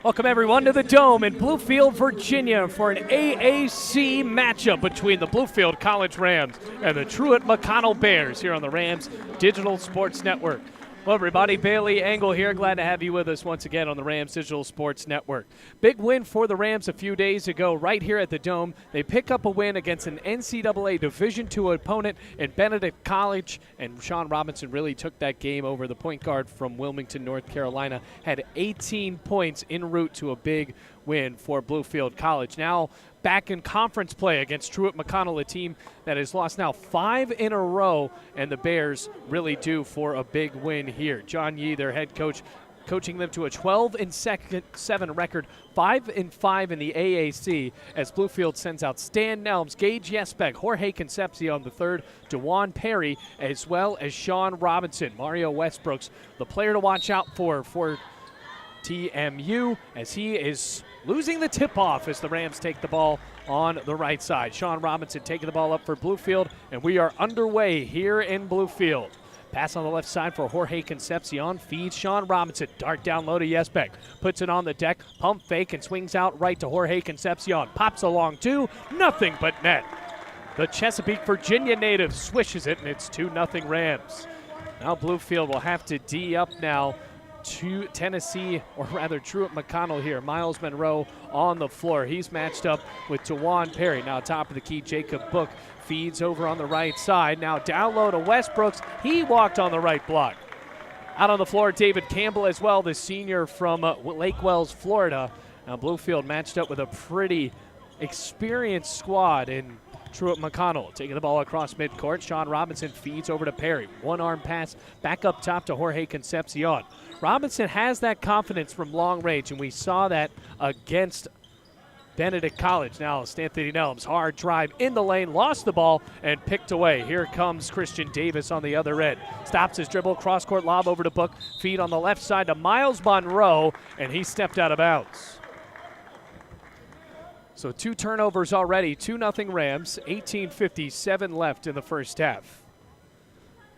Welcome everyone to the Dome in Bluefield, Virginia for an AAC matchup between the Bluefield College Rams and the Truett McConnell Bears here on the Rams Digital Sports Network. Well, everybody, Bailey Engel here. Glad to have you with us once again on the Rams Digital Sports Network. Big win for the Rams a few days ago right here at the Dome. They pick up a win against an NCAA Division II opponent in Benedict College, and Sean Robinson really took that game over. The point guard from Wilmington, North Carolina, had 18 points en route to a big win for Bluefield College. Now back in conference play against Truett McConnell, a team that has lost now 5 in a row, and the Bears really due for a big win here. John Yee, their head coach, coaching them to a 12-7 record, 5-5 in the AAC, as Bluefield sends out Stan Nelms, Gage Yesbeck, Jorge Concepcion III, DeJuan Perry, as well as Sean Robinson. Mario Westbrooks, the player to watch out for TMU, as he is losing the tip-off as the Rams take the ball on the right side. Sean Robinson taking the ball up for Bluefield, and we are underway here in Bluefield. Pass on the left side for Jorge Concepcion, feeds Sean Robinson, dart down low to Yesbeck, puts it on the deck, pump fake, and swings out right to Jorge Concepcion. Pops along two, nothing but net. The Chesapeake, Virginia native swishes it, and it's 2-0 Rams. Now Bluefield will have to D up now to Tennessee, or rather Truett McConnell here. Miles Monroe on the floor. He's matched up with DeJuan Perry. Now top of the key, Jacob Book feeds over on the right side. Now down low to Westbrooks. He walked on the right block. Out on the floor, David Campbell as well, the senior from Lake Wells, Florida. Now Bluefield matched up with a pretty experienced squad in Truett McConnell taking the ball across midcourt. Sean Robinson feeds over to Perry. One-arm pass back up top to Jorge Concepcion. Robinson has that confidence from long range, and we saw that against Benedict College. Now Stanthony Nelms, hard drive in the lane, lost the ball, and picked away. Here comes Christian Davis on the other end. Stops his dribble, cross-court lob over to Book. Feed on the left side to Miles Monroe, and he stepped out of bounds. So 2 turnovers already, 2-0 Rams, 18:57 left in the first half.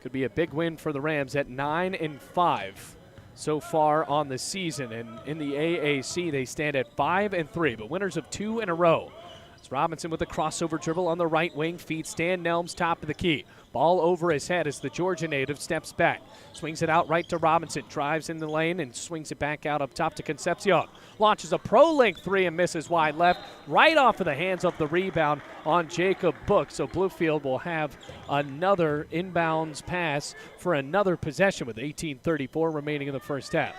Could be a big win for the Rams at 9-5 so far on the season. And in the AAC, they stand at 5-3, but winners of 2 in a row. It's Robinson with a crossover dribble on the right wing, feeds Stan Nelms top of the key. Ball over his head as the Georgia native steps back. Swings it out right to Robinson, drives in the lane and swings it back out up top to Concepcion. Launches a pro-length 3 and misses wide left, right off of the hands of the rebound on Jacob Book. So Bluefield will have another inbounds pass for another possession with 18:34 remaining in the first half.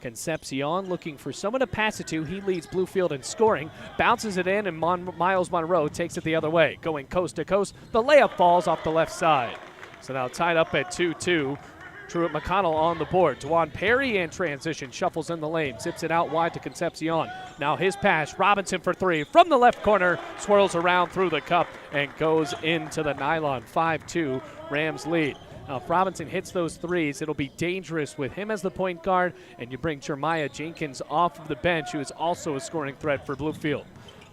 Concepcion looking for someone to pass it to. He leads Bluefield in scoring, bounces it in, and Miles Monroe takes it the other way. Going coast to coast, the layup falls off the left side. So now tied up at 2-2. Truett McConnell on the board. DeJuan Perry in transition, shuffles in the lane, zips it out wide to Concepcion. Now his pass, Robinson for 3 from the left corner, swirls around through the cup and goes into the nylon. 5-2, Rams lead. Now, if Robinson hits those threes, it'll be dangerous with him as the point guard, and you bring Jeremiah Jenkins off of the bench, who is also a scoring threat for Bluefield.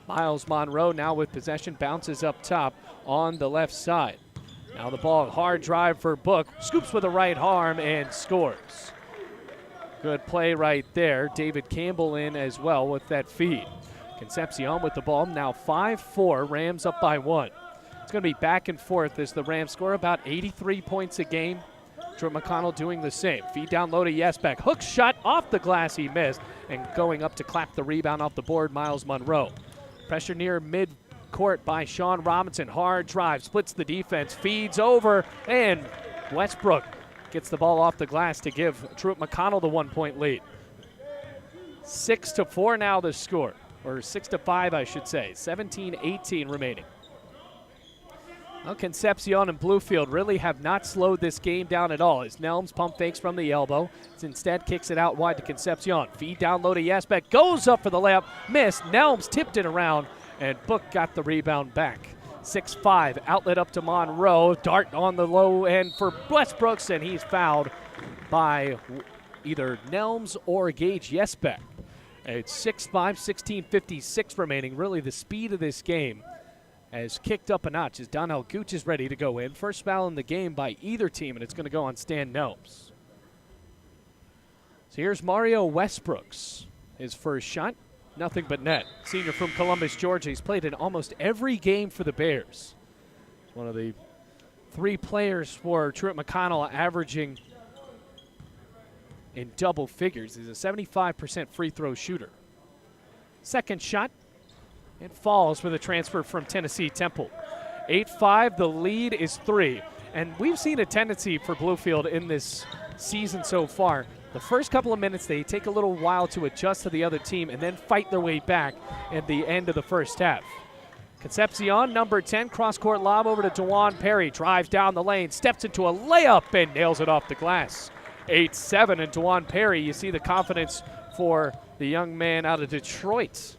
Miles Monroe now with possession, bounces up top on the left side. Now the ball, hard drive for Book, scoops with the right arm and scores. Good play right there. David Campbell in as well with that feed. Concepcion with the ball, now 5-4, Rams up by 1. It's going to be back and forth as the Rams score about 83 points a game. Truett McConnell doing the same. Feed down low to Yesbeck. Hook shot off the glass, he missed. And going up to clap the rebound off the board, Miles Monroe. Pressure near mid-court by Sean Robinson. Hard drive, splits the defense, feeds over, and Westbrook gets the ball off the glass to give Truett McConnell the 1-point lead. 6-4 now the score, or 6-5 I should say. 17-18 remaining. Well, Concepcion and Bluefield really have not slowed this game down at all as Nelms pump fakes from the elbow. Instead kicks it out wide to Concepcion. Feed down low to Yesbeck. Goes up for the layup. Missed. Nelms tipped it around, and Book got the rebound back. 6-5. Outlet up to Monroe. Dart on the low end for Westbrooks, and he's fouled by either Nelms or Gage Yesbeck. It's 6-5, 16:56 remaining. Really the speed of this game has kicked up a notch as Donnell Gooch is ready to go in. First foul in the game by either team, and it's going to go on Stan Nelms. So here's Mario Westbrooks. His first shot, nothing but net. Senior from Columbus, Georgia. He's played in almost every game for the Bears. He's one of the 3 players for Truett McConnell averaging in double figures. He's a 75% free throw shooter. Second shot, it falls with a transfer from Tennessee Temple. 8-5, the lead is 3. And we've seen a tendency for Bluefield in this season so far. The first couple of minutes, they take a little while to adjust to the other team and then fight their way back at the end of the first half. Concepcion, number 10, cross-court lob over to DeJuan Perry. Drives down the lane, steps into a layup, and nails it off the glass. 8-7, and DeJuan Perry, you see the confidence for the young man out of Detroit.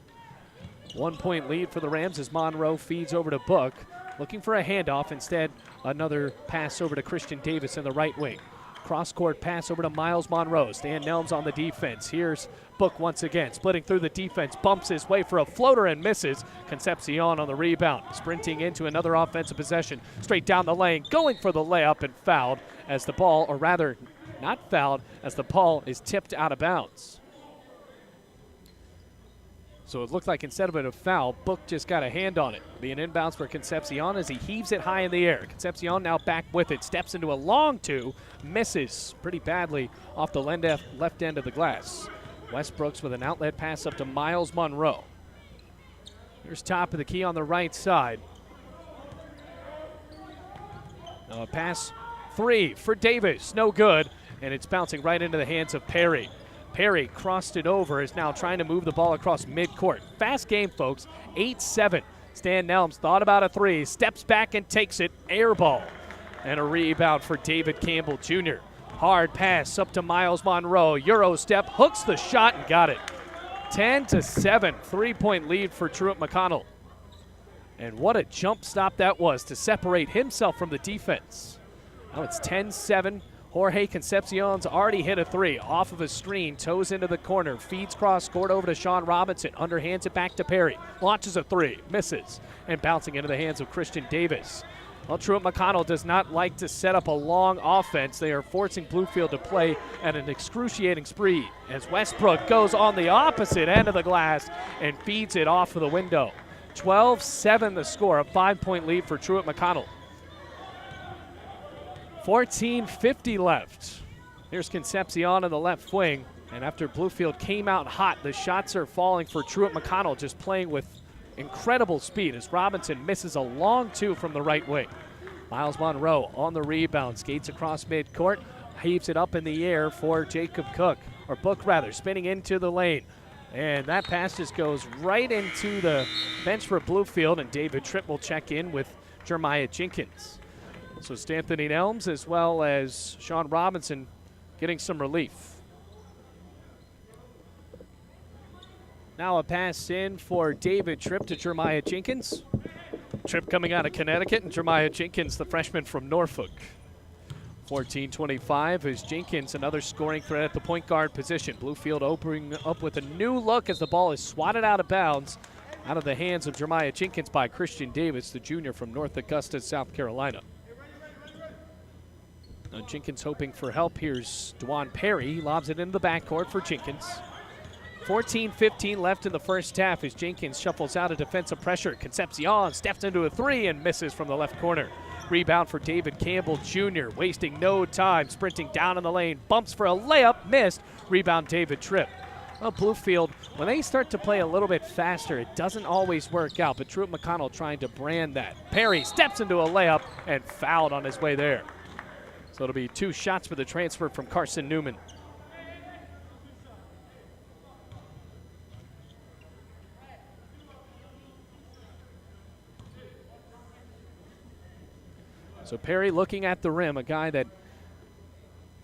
1-point lead for the Rams as Monroe feeds over to Book. Looking for a handoff. Instead, another pass over to Christian Davis in the right wing. Cross-court pass over to Miles Monroe. Stan Nelms on the defense. Here's Book once again. Splitting through the defense. Bumps his way for a floater and misses. Concepcion on the rebound. Sprinting into another offensive possession. Straight down the lane. Going for the layup and fouled as the ball, or rather not fouled, as the ball is tipped out of bounds. So it looked like instead of it a foul, Book just got a hand on it. Being inbounds for Concepcion as he heaves it high in the air. Concepcion now back with it, steps into a long 2, misses pretty badly off the left end of the glass. Westbrooks with an outlet pass up to Miles Monroe. Here's top of the key on the right side. Now a pass 3 for Davis, no good, and it's bouncing right into the hands of Perry. Perry crossed it over, is now trying to move the ball across midcourt. Fast game, folks, 8-7. Stan Nelms thought about a 3, steps back and takes it, air ball. And a rebound for David Campbell Jr. Hard pass up to Miles Monroe, Euro step, hooks the shot and got it. 10-7, 3-point lead for Truett McConnell. And what a jump stop that was to separate himself from the defense. Now it's 10-7. Jorge Concepcion's already hit a 3 off of a screen, toes into the corner, feeds cross, scored over to Sean Robinson, underhands it back to Perry, launches a 3, misses, and bouncing into the hands of Christian Davis. Well, Truett McConnell does not like to set up a long offense. They are forcing Bluefield to play at an excruciating speed as Westbrook goes on the opposite end of the glass and feeds it off of the window. 12-7 the score, a 5-point lead for Truett McConnell. 14:50 left. Here's Concepcion in the left wing. And after Bluefield came out hot, the shots are falling for Truett McConnell, just playing with incredible speed as Robinson misses a long 2 from the right wing. Miles Monroe on the rebound, skates across midcourt, heaves it up in the air for Jacob Cook, or Book rather, spinning into the lane. And that pass just goes right into the bench for Bluefield, and David Tripp will check in with Jeremiah Jenkins. So Stanthony Nelms as well as Sean Robinson getting some relief. Now a pass in for David Tripp to Jeremiah Jenkins. Tripp coming out of Connecticut, and Jeremiah Jenkins, the freshman from Norfolk. 14:25 is Jenkins, another scoring threat at the point guard position. Bluefield opening up with a new look as the ball is swatted out of bounds out of the hands of Jeremiah Jenkins by Christian Davis, the junior from North Augusta, South Carolina. Now Jenkins hoping for help. Here's DeJuan Perry. He lobs it into the backcourt for Jenkins. 14:15 left in the first half as Jenkins shuffles out of defensive pressure. Concepcion steps into a 3 and misses from the left corner. Rebound for David Campbell Jr. Wasting no time, sprinting down in the lane. Bumps for a layup, missed. Rebound David Tripp. Well, Bluefield, when they start to play a little bit faster, it doesn't always work out, but Truett McConnell trying to brand that. Perry steps into a layup and fouled on his way there. So it'll be 2 shots for the transfer from Carson Newman. So Perry looking at the rim, a guy that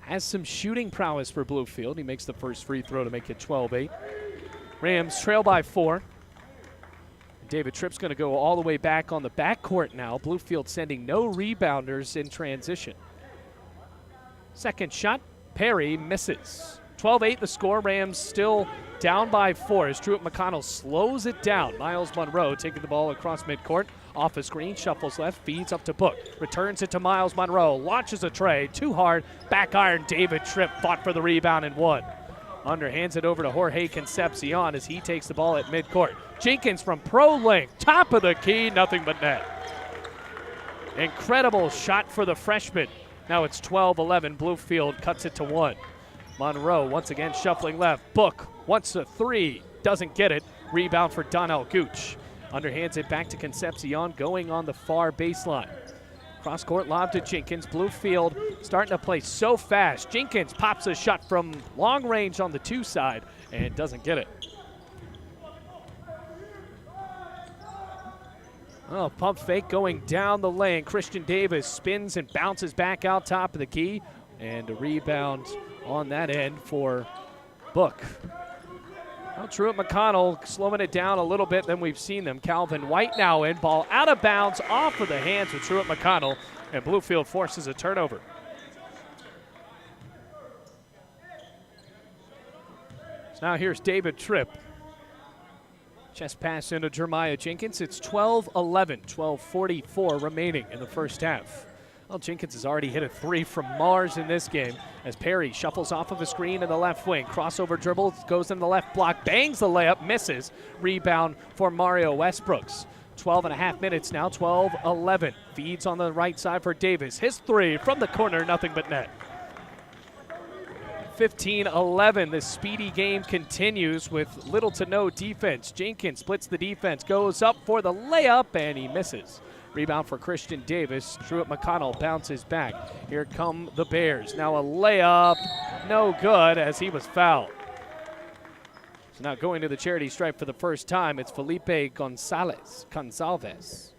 has some shooting prowess for Bluefield. He makes the first free throw to make it 12-8. Rams trail by 4. David Tripp's going to go all the way back on the backcourt now. Bluefield sending no rebounders in transition. Second shot, Perry misses. 12-8 the score. Rams still down by 4 as Truett McConnell slows it down. Miles Monroe taking the ball across midcourt. Off a screen, shuffles left, feeds up to Book. Returns it to Miles Monroe. Launches a tray. Too hard. Back iron. David Tripp fought for the rebound and won. Underhands it over to Jorge Concepcion as he takes the ball at midcourt. Jenkins from pro length, top of the key, nothing but net. Incredible shot for the freshman. Now it's 12-11. Bluefield cuts it to 1. Monroe once again shuffling left. Book wants a 3, doesn't get it. Rebound for Donnell Gooch. Underhands it back to Concepcion, going on the far baseline. Cross-court lob to Jenkins. Bluefield starting to play so fast. Jenkins pops a shot from long range on the 2 side and doesn't get it. Oh, pump fake going down the lane. Christian Davis spins and bounces back out top of the key. And a rebound on that end for Book. Well, Truett McConnell slowing it down a little bit than we've seen them. Calvin White now in. Ball out of bounds off of the hands of Truett McConnell. And Bluefield forces a turnover. So now here's David Tripp. Chest pass into Jeremiah Jenkins. It's 12-11, 12:44 remaining in the first half. Well, Jenkins has already hit a 3 from Mars in this game as Perry shuffles off of a screen in the left wing. Crossover dribble, goes in the left block, bangs the layup, misses. Rebound for Mario Westbrooks. 12.5 minutes now, 12-11. Feeds on the right side for Davis. His 3 from the corner, nothing but net. 15-11, the speedy game continues with little to no defense. Jenkins splits the defense, goes up for the layup, and he misses. Rebound for Christian Davis. Truett McConnell bounces back. Here come the Bears. Now a layup, no good as he was fouled. So now going to the charity stripe for the first time, it's Felipe Gonçalves. So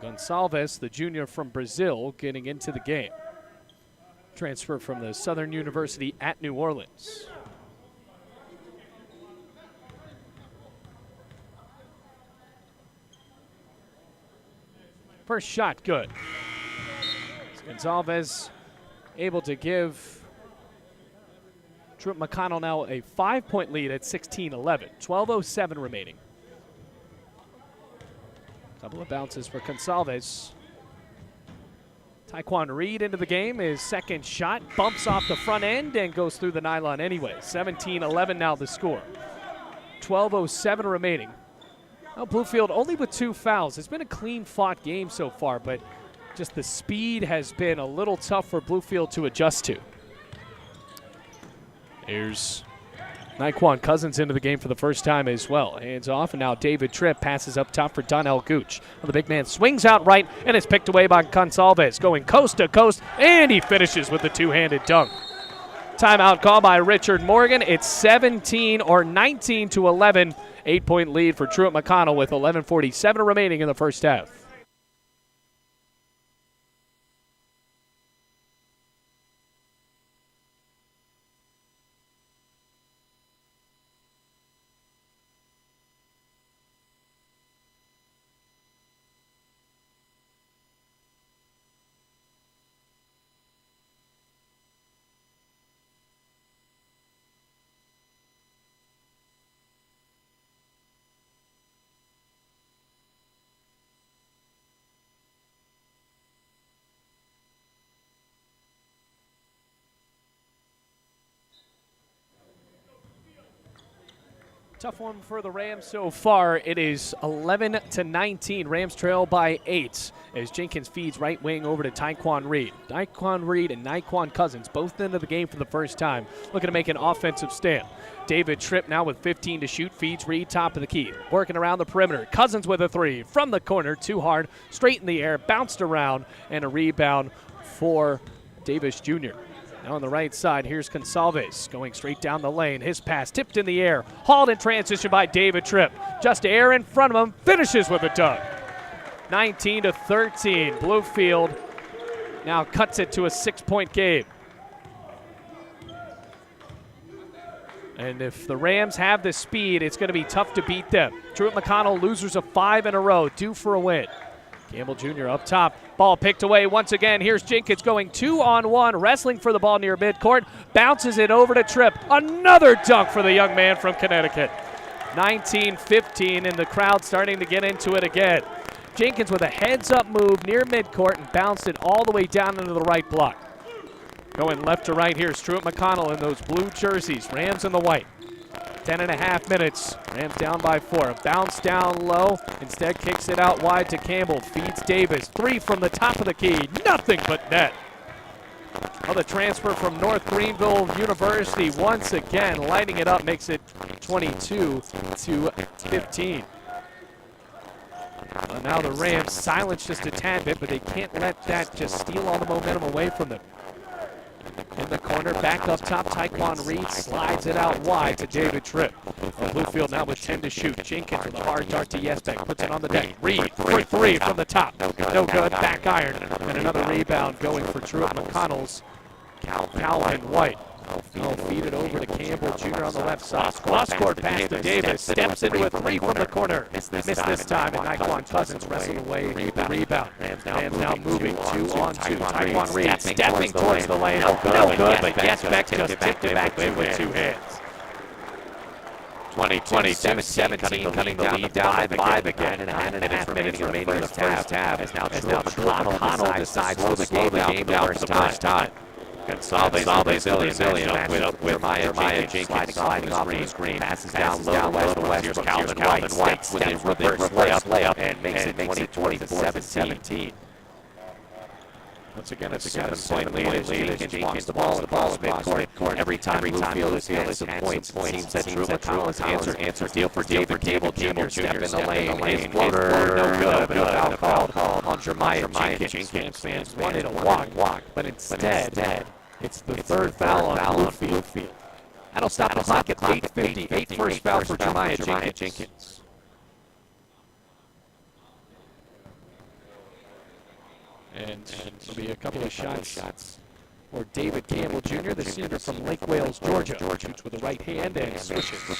Gonçalves, the junior from Brazil, getting into the game. Transfer from the Southern University at New Orleans. First shot, good. Gonçalves able to give Truett McConnell now a 5-point lead at 16-11. 12:07 remaining. Couple of bounces for Gonçalves. Taekwon Reed into the game. His second shot bumps off the front end and goes through the nylon anyway. 17-11 now the score. 12:07 remaining. Well, Bluefield only with 2 fouls. It's been a clean-fought game so far, but just the speed has been a little tough for Bluefield to adjust to. Here's Naquan Cousins into the game for the first time as well. Hands off, and now David Tripp passes up top for Donnell Gooch. Well, the big man swings out right, and it's picked away by Gonçalves, going coast to coast, and he finishes with a 2-handed dunk. Timeout call by Richard Morgan. It's 19-11. 8-point lead for Truett McConnell with 11:47 remaining in the first half. Tough one for the Rams so far. It is 11-19. Rams trail by 8 as Jenkins feeds right wing over to Taekwon Reed. Taekwon Reed and Naquan Cousins both into the game for the first time, looking to make an offensive stand. David Tripp now with 15 to shoot, feeds Reed top of the key. Working around the perimeter. Cousins with a 3 from the corner, too hard, straight in the air, bounced around, and a rebound for Davis Jr. Now on the right side, here's Gonçalves going straight down the lane. His pass tipped in the air, hauled in transition by David Tripp. Just air in front of him, finishes with a dunk. 19-13. Bluefield now cuts it to a 6-point game. And if the Rams have the speed, it's going to be tough to beat them. Truett McConnell, losers of 5 in a row, due for a win. Campbell Jr. up top. Ball picked away once again. Here's Jenkins going 2-on-1, wrestling for the ball near midcourt. Bounces it over to Tripp. Another dunk for the young man from Connecticut. 19-15, and the crowd starting to get into it again. Jenkins with a heads-up move near midcourt and bounced it all the way down into the right block. Going left to right here, Truett McConnell in those blue jerseys, Rams in the white. 10.5 minutes, Rams down by 4. A bounce down low, instead kicks it out wide to Campbell, feeds Davis. 3 from the top of the key, nothing but net. Well, the transfer from North Greenville University once again lighting it up, makes it 22-15. Well, now the Rams silence just a tad bit, but they can't let that just steal all the momentum away from them. In the corner, back up top, Taekwon Reed slides it out wide to David Tripp. Bluefield now with 10 to shoot. Jenkins with a hard dart to Yesbeck, puts it on the deck. Reed for 3 from the top. No good, back iron. And another rebound going for Truett McConnell's Calvin White. He'll feed it over to Campbell Jr. on the left side. Cross-court pass to Davis. Steps into a 3 from the corner. Missed this time, and Naquan Cousins wrestled away the rebound. Rams now moving 2-on-2. Taekwon Reed stepping towards the lane. No good, but Yesbeck just tipped it back in with 2 hands. 22-17, cutting the lead down to 5 again. And 9.5 minutes remaining in the first half. As now McConnell decides to slow the game down for the first time. Gonzalez Brazilian with Jeremiah Jenkins sliding off the screen. Passes down low to West. Here's Calvin White with a reverse layup and makes it 24-17. Once again, a 7-point lead as Jenkins wants the ball midcourt. Every time Bluefield has had some points, it seems that Truett McConnell's answer deal for David Cable Jr. Step in the lane. His floater, no good, but a foul call on Jeremiah Jenkins. Fans wanted a walk, but instead, it's the third foul on Bluefield. That'll stop the clock at 8:58. First foul for Jeremiah Jenkins. And there'll be a couple of shots for David Campbell Jr., the senior from Lake Wales, Georgia. Shoots with the right hand and swishes. I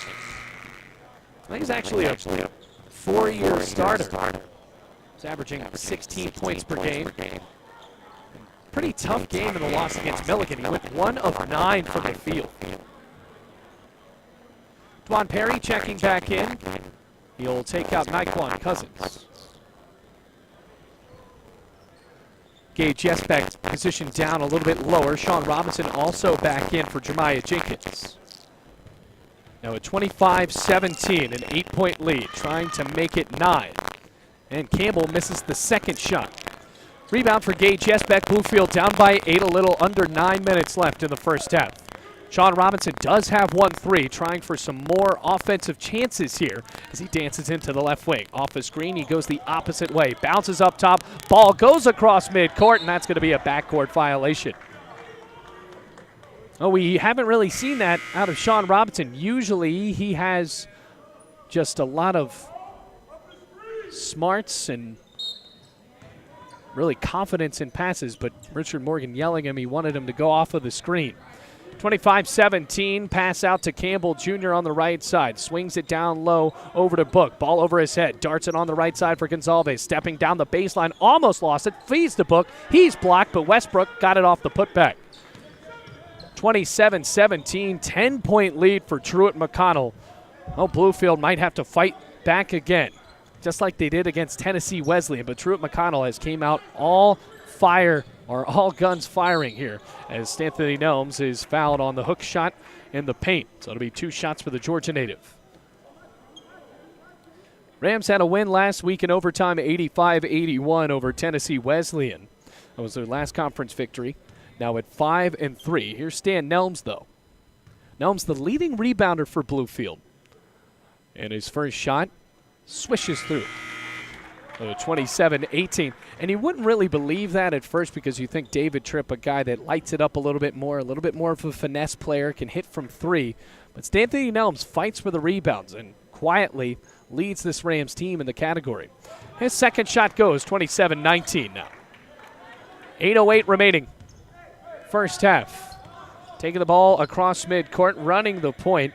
think he's actually a 4-year starter. He's averaging 16 points per game. Pretty tough game in the loss against Milligan. He went 1 of 9 from the field. Dwan Perry checking back in. He'll take out Naquan Cousins. Gage Yesbeck positioned down a little bit lower. Sean Robinson also back in for Jeremiah Jenkins. Now a 25-17, an 8-point lead, trying to make it 9. And Campbell misses the second shot. Rebound for Gage Yesbeck. Bluefield down by 8, a little under 9 minutes left in the first half. Sean Robinson does have 1-3, trying for some more offensive chances here as he dances into the left wing. Off the screen, he goes the opposite way. Bounces up top, ball goes across midcourt, and that's going to be a backcourt violation. Oh, we haven't really seen that out of Sean Robinson. Usually he has just a lot of smarts and really confidence in passes, but Richard Morgan yelling at him, he wanted him to go off of the screen. 25-17, pass out to Campbell Jr. on the right side. Swings it down low over to Book. Ball over his head. Darts it on the right side for Gonzalez. Stepping down the baseline. Almost lost it. Feeds to Book. He's blocked, but Westbrook got it off the putback. 27-17, 10-point lead for Truett McConnell. Oh, Bluefield might have to fight back again, just like they did against Tennessee Wesleyan. But Truett McConnell has came out all guns firing here as Stanley Nelms is fouled on the hook shot in the paint. So it'll be 2 shots for the Georgia native. Rams had a win last week in overtime, 85-81 over Tennessee Wesleyan. That was their last conference victory. Now at 5-3. Here's Stan Nelms, though. Nelms, the leading rebounder for Bluefield. And his first shot swishes through. 27-18. And you wouldn't really believe that at first because you think David Tripp, a guy that lights it up a little bit more of a finesse player, can hit from 3. But Stanley Nelms fights for the rebounds and quietly leads this Rams team in the category. His second shot goes, 27-19 now. 8:08 remaining. First half. Taking the ball across midcourt, running the point.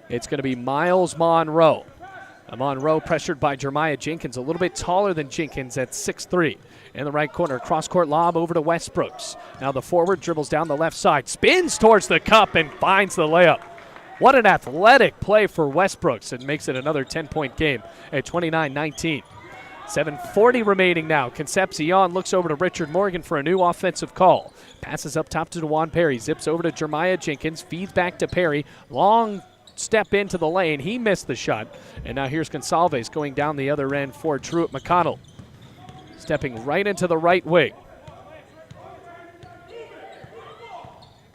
It's going to be Miles Monroe. Monroe pressured by Jeremiah Jenkins, a little bit taller than Jenkins at 6'3". In the right corner, cross-court lob over to Westbrooks. Now the forward dribbles down the left side, spins towards the cup and finds the layup. What an athletic play for Westbrooks, and makes it another 10-point game at 29-19. 7:40 remaining now. Concepcion looks over to Richard Morgan for a new offensive call. Passes up top to DeJuan Perry. Zips over to Jeremiah Jenkins. Feeds back to Perry. Long step into the lane. He missed the shot. And now here's Gonsalves going down the other end for Truett McConnell. Stepping right into the right wing.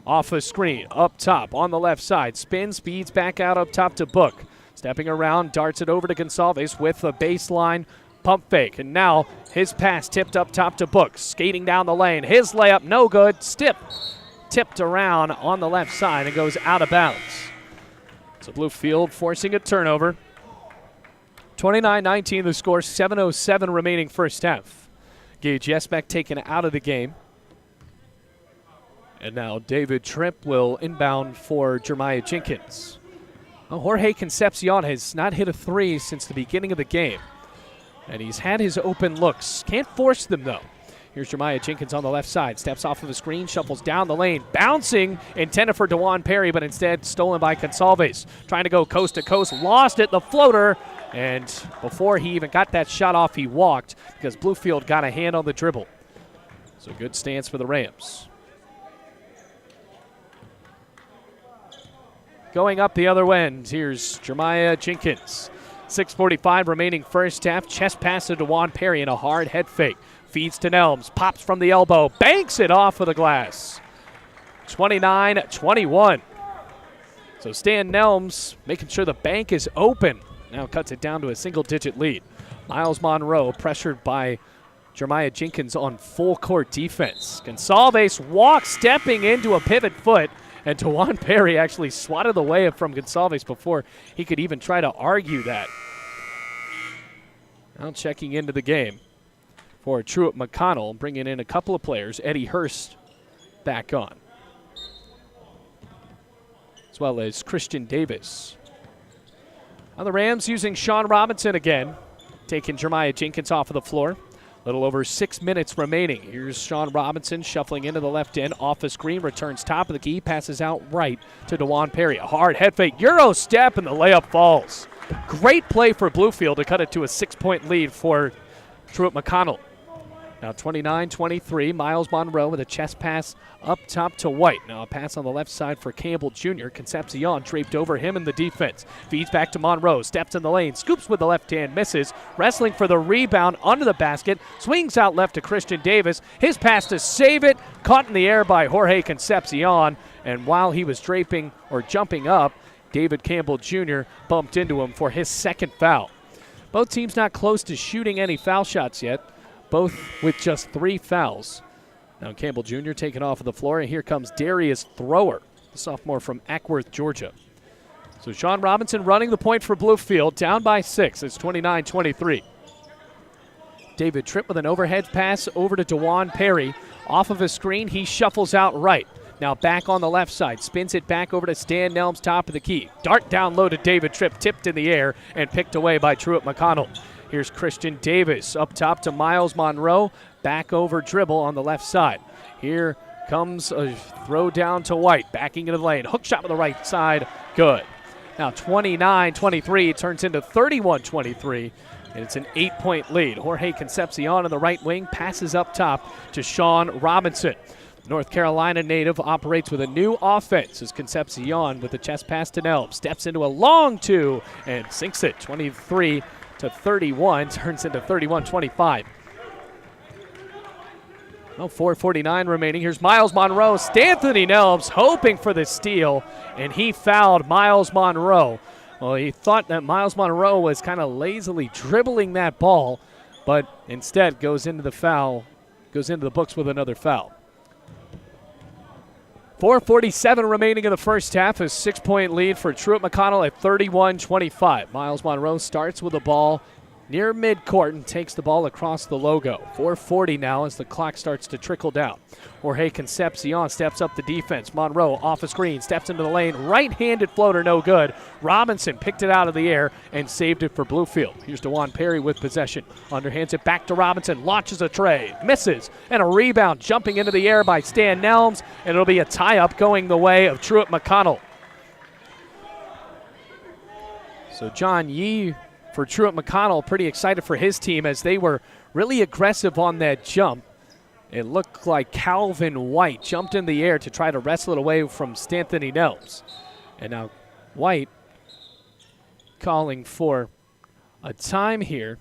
Off a screen, up top, on the left side. Spins, speeds back out up top to Book. Stepping around, darts it over to Gonsalves with a baseline pump fake. And now his pass tipped up top to Book. Skating down the lane. His layup, no good. Tipped around on the left side and goes out of bounds. So Bluefield forcing a turnover. 29-19 the score, 7:07 remaining first half. Gage Yesbeck taken out of the game. And now David Tripp will inbound for Jeremiah Jenkins. Well, Jorge Concepcion has not hit a three since the beginning of the game. And he's had his open looks. Can't force them, though. Here's Jeremiah Jenkins on the left side. Steps off of the screen, shuffles down the lane. Bouncing, intended for DeJuan Perry, but instead stolen by Gonsalves. Trying to go coast to coast. Lost it, the floater. And before he even got that shot off, he walked because Bluefield got a hand on the dribble. So good stance for the Rams. Going up the other end, here's Jeremiah Jenkins. 6:45 remaining first half. Chest pass to DeJuan Perry and a hard head fake. Feeds to Nelms, pops from the elbow, banks it off of the glass. 29-21. So Stan Nelms making sure the bank is open. Now cuts it down to a single-digit lead. Miles Monroe pressured by Jeremiah Jenkins on full court defense. Gonsalves walks, stepping into a pivot foot. And DeJuan Perry actually swatted away from Gonsalves before he could even try to argue that. Now checking into the game for Truett McConnell, bringing in a couple of players. Eddie Hurst back on, as well as Christian Davis. Now the Rams using Sean Robinson again, taking Jeremiah Jenkins off of the floor. Little over 6 minutes remaining. Here's Sean Robinson shuffling into the left end, off a screen, returns top of the key, passes out right to DeJuan Perry. A hard head fake, Euro step, and the layup falls. Great play for Bluefield to cut it to a 6-point lead for Truett McConnell. Now 29-23, Miles Monroe with a chest pass up top to White. Now a pass on the left side for Campbell Jr. Concepcion draped over him in the defense. Feeds back to Monroe, steps in the lane, scoops with the left hand, misses. Wrestling for the rebound under the basket, swings out left to Christian Davis. His pass to save it, caught in the air by Jorge Concepcion. And while he was draping or jumping up, David Campbell Jr. bumped into him for his second foul. Both teams not close to shooting any foul shots yet, both with just 3 fouls. Now Campbell Jr. taken off of the floor, and here comes Darius Thrower, the sophomore from Ackworth, Georgia. So Sean Robinson running the point for Bluefield, down by 6. It's 29-23. David Tripp with an overhead pass over to DeJuan Perry. Off of a screen, he shuffles out right. Now back on the left side, spins it back over to Stan Nelms, top of the key. Dart down low to David Tripp, tipped in the air and picked away by Truett McConnell. Here's Christian Davis up top to Miles Monroe. Back over dribble on the left side. Here comes a throw down to White. Backing into the lane. Hook shot on the right side. Good. Now 29-23 turns into 31-23. And it's an 8-point lead. Jorge Concepcion on the right wing passes up top to Sean Robinson. North Carolina native operates with a new offense as Concepcion with the chest pass to Nelms. Steps into a long 2 and sinks it. 23-31 turns into 31-25. Well, 4:49 remaining. Here's Miles Monroe. Stanthony Nelms hoping for the steal, and he fouled Miles Monroe. Well, he thought that Miles Monroe was kind of lazily dribbling that ball, but instead goes into the books with another foul. 4:47 remaining in the first half. A 6-point lead for Truett McConnell at 31-25. Miles Monroe starts with the ball near midcourt and takes the ball across the logo. 4:40 now as the clock starts to trickle down. Jorge Concepcion steps up the defense. Monroe off a screen, steps into the lane. Right-handed floater, no good. Robinson picked it out of the air and saved it for Bluefield. Here's DeJuan Perry with possession. Underhands it back to Robinson. Launches a tray. Misses. And a rebound jumping into the air by Stan Nelms. And it'll be a tie-up going the way of Truett McConnell. So John Yee for Truett McConnell. Pretty excited for his team as they were really aggressive on that jump. It looked like Calvin White jumped in the air to try to wrestle it away from Stanthony Nelms. And now White calling for a time here.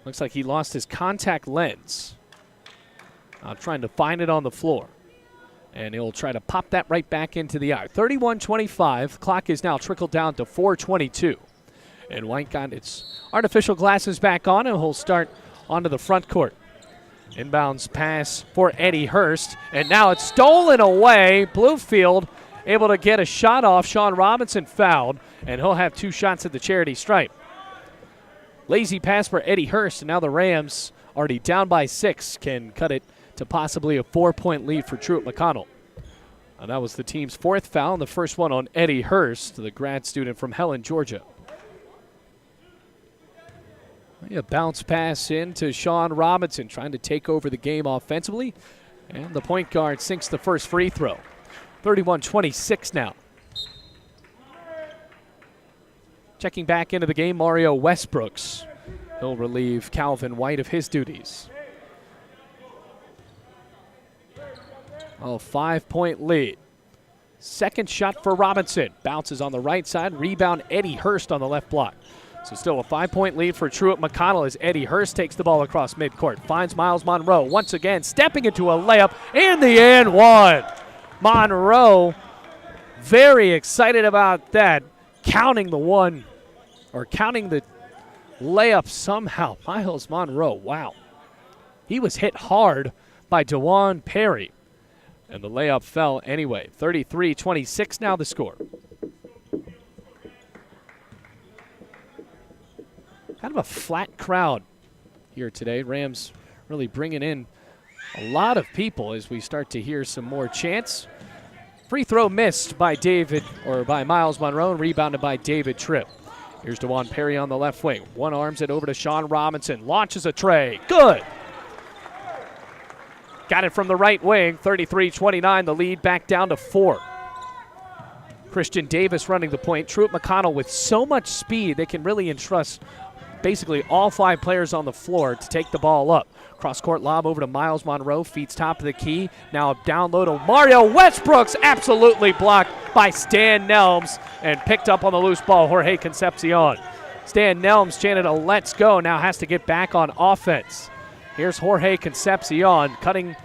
Looks like he lost his contact lens. Trying to find it on the floor. And he'll try to pop that right back into the eye. 31-25. Clock is now trickled down to 4:22. And White got its artificial glasses back on, and he'll start onto the front court. Inbounds pass for Eddie Hurst. And now it's stolen away. Bluefield able to get a shot off. Sean Robinson fouled, and he'll have 2 shots at the charity stripe. Lazy pass for Eddie Hurst, and now the Rams, already down by 6, can cut it to possibly a 4-point lead for Truett McConnell. And that was the team's 4th foul, and the first one on Eddie Hurst, the grad student from Helen, Georgia. A bounce pass in to Sean Robinson, trying to take over the game offensively. And the point guard sinks the first free throw. 31-26 now. Checking back into the game, Mario Westbrooks. He'll relieve Calvin White of his duties. A 5-point lead. Second shot for Robinson. Bounces on the right side. Rebound Eddie Hurst on the left block. So still a 5-point lead for Truett McConnell as Eddie Hurst takes the ball across midcourt. Finds Miles Monroe once again, stepping into a layup, and the and one. Monroe very excited about that. Counting the layup somehow. Miles Monroe, wow. He was hit hard by DeJuan Perry. And the layup fell anyway. 33-26 now the score. Kind of a flat crowd here today. Rams really bringing in a lot of people as we start to hear some more chants. Free throw missed by Miles Monroe, and rebounded by David Tripp. Here's DeJuan Perry on the left wing. One arms it over to Sean Robinson. Launches a tray. Good. Got it from the right wing. 33-29. The lead back down to 4. Christian Davis running the point. Truett McConnell with so much speed they can really entrust basically all 5 players on the floor to take the ball up. Cross-court lob over to Miles Monroe. Feeds top of the key. Now down low to Mario Westbrooks. Absolutely blocked by Stan Nelms and picked up on the loose ball, Jorge Concepcion. Stan Nelms chanted a let's go. Now has to get back on offense. Here's Jorge Concepcion cutting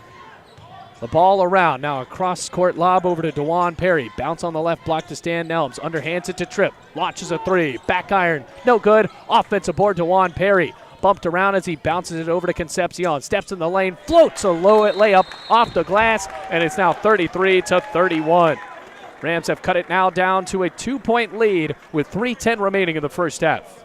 the ball around. Now a cross-court lob over to DeJuan Perry. Bounce on the left block to Stan Nelms. Underhands it to Tripp. Launches a 3. Back iron. No good. Offensive board DeJuan Perry. Bumped around as he bounces it over to Concepcion. Steps in the lane. Floats a low layup off the glass. And it's now 33-31. Rams have cut it now down to a 2-point lead with 3:10 remaining in the first half.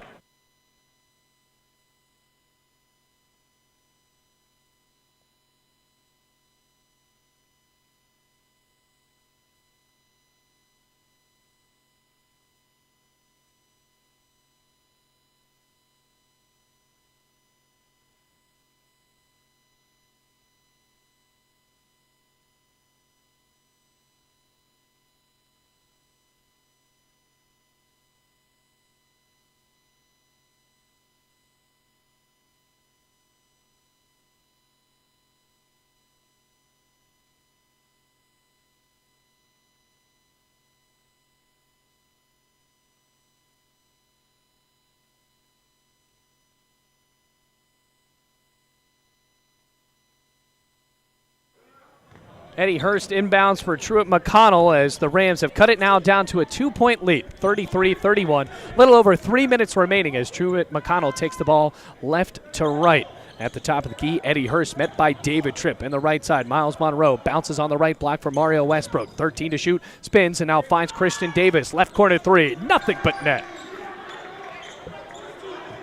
Eddie Hurst inbounds for Truett McConnell as the Rams have cut it now down to a 2-point lead, 33-31. Little over 3 minutes remaining as Truett McConnell takes the ball left to right. At the top of the key, Eddie Hurst met by David Tripp. In the right side, Miles Monroe bounces on the right block for Mario Westbrook. 13 to shoot, spins, and now finds Christian Davis. Left corner 3, nothing but net.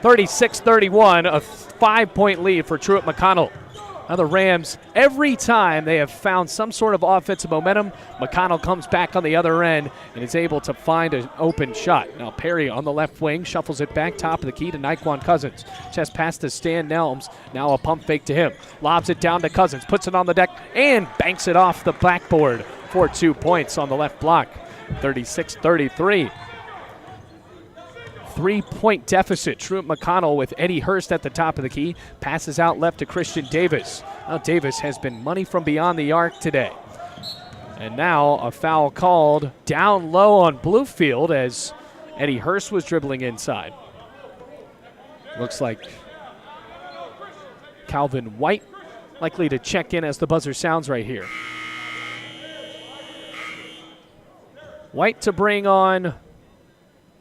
36-31, a 5-point lead for Truett McConnell. Now the Rams, every time they have found some sort of offensive momentum, McConnell comes back on the other end and is able to find an open shot. Now Perry on the left wing shuffles it back top of the key to Nae'Qwan Cousins. Chest pass to Stan Nelms. Now a pump fake to him. Lobs it down to Cousins, puts it on the deck, and banks it off the backboard for 2 points on the left block. 36-33. 3-point deficit. Truett McConnell with Eddie Hurst at the top of the key. Passes out left to Christian Davis. Now Davis has been money from beyond the arc today. And now a foul called down low on Bluefield as Eddie Hurst was dribbling inside. Looks like Calvin White likely to check in as the buzzer sounds right here. White to bring on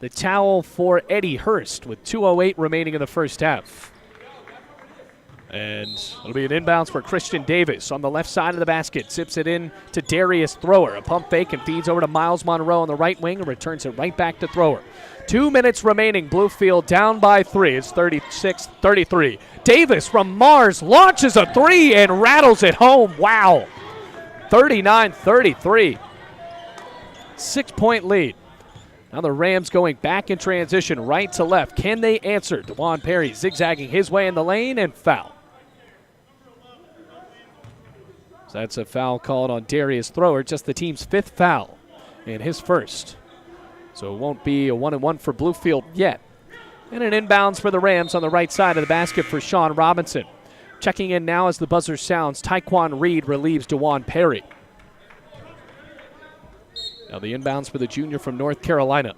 the towel for Eddie Hurst with 2:08 remaining in the first half. And it'll be an inbounds for Christian Davis on the left side of the basket. Zips it in to Darius Thrower. A pump fake and feeds over to Miles Monroe on the right wing and returns it right back to Thrower. 2 minutes remaining. Bluefield down by 3. It's 36-33. Davis from Mars launches a 3 and rattles it home. Wow. 39-33. 6-point lead. Now the Rams going back in transition right to left. Can they answer? DeJuan Perry zigzagging his way in the lane and foul. So that's a foul called on Darius Thrower, just the team's 5th foul and his first. So it won't be a 1-and-1 for Bluefield yet. And an inbounds for the Rams on the right side of the basket for Sean Robinson. Checking in now as the buzzer sounds, Tyquan Reed relieves DeJuan Perry. Now the inbounds for the junior from North Carolina.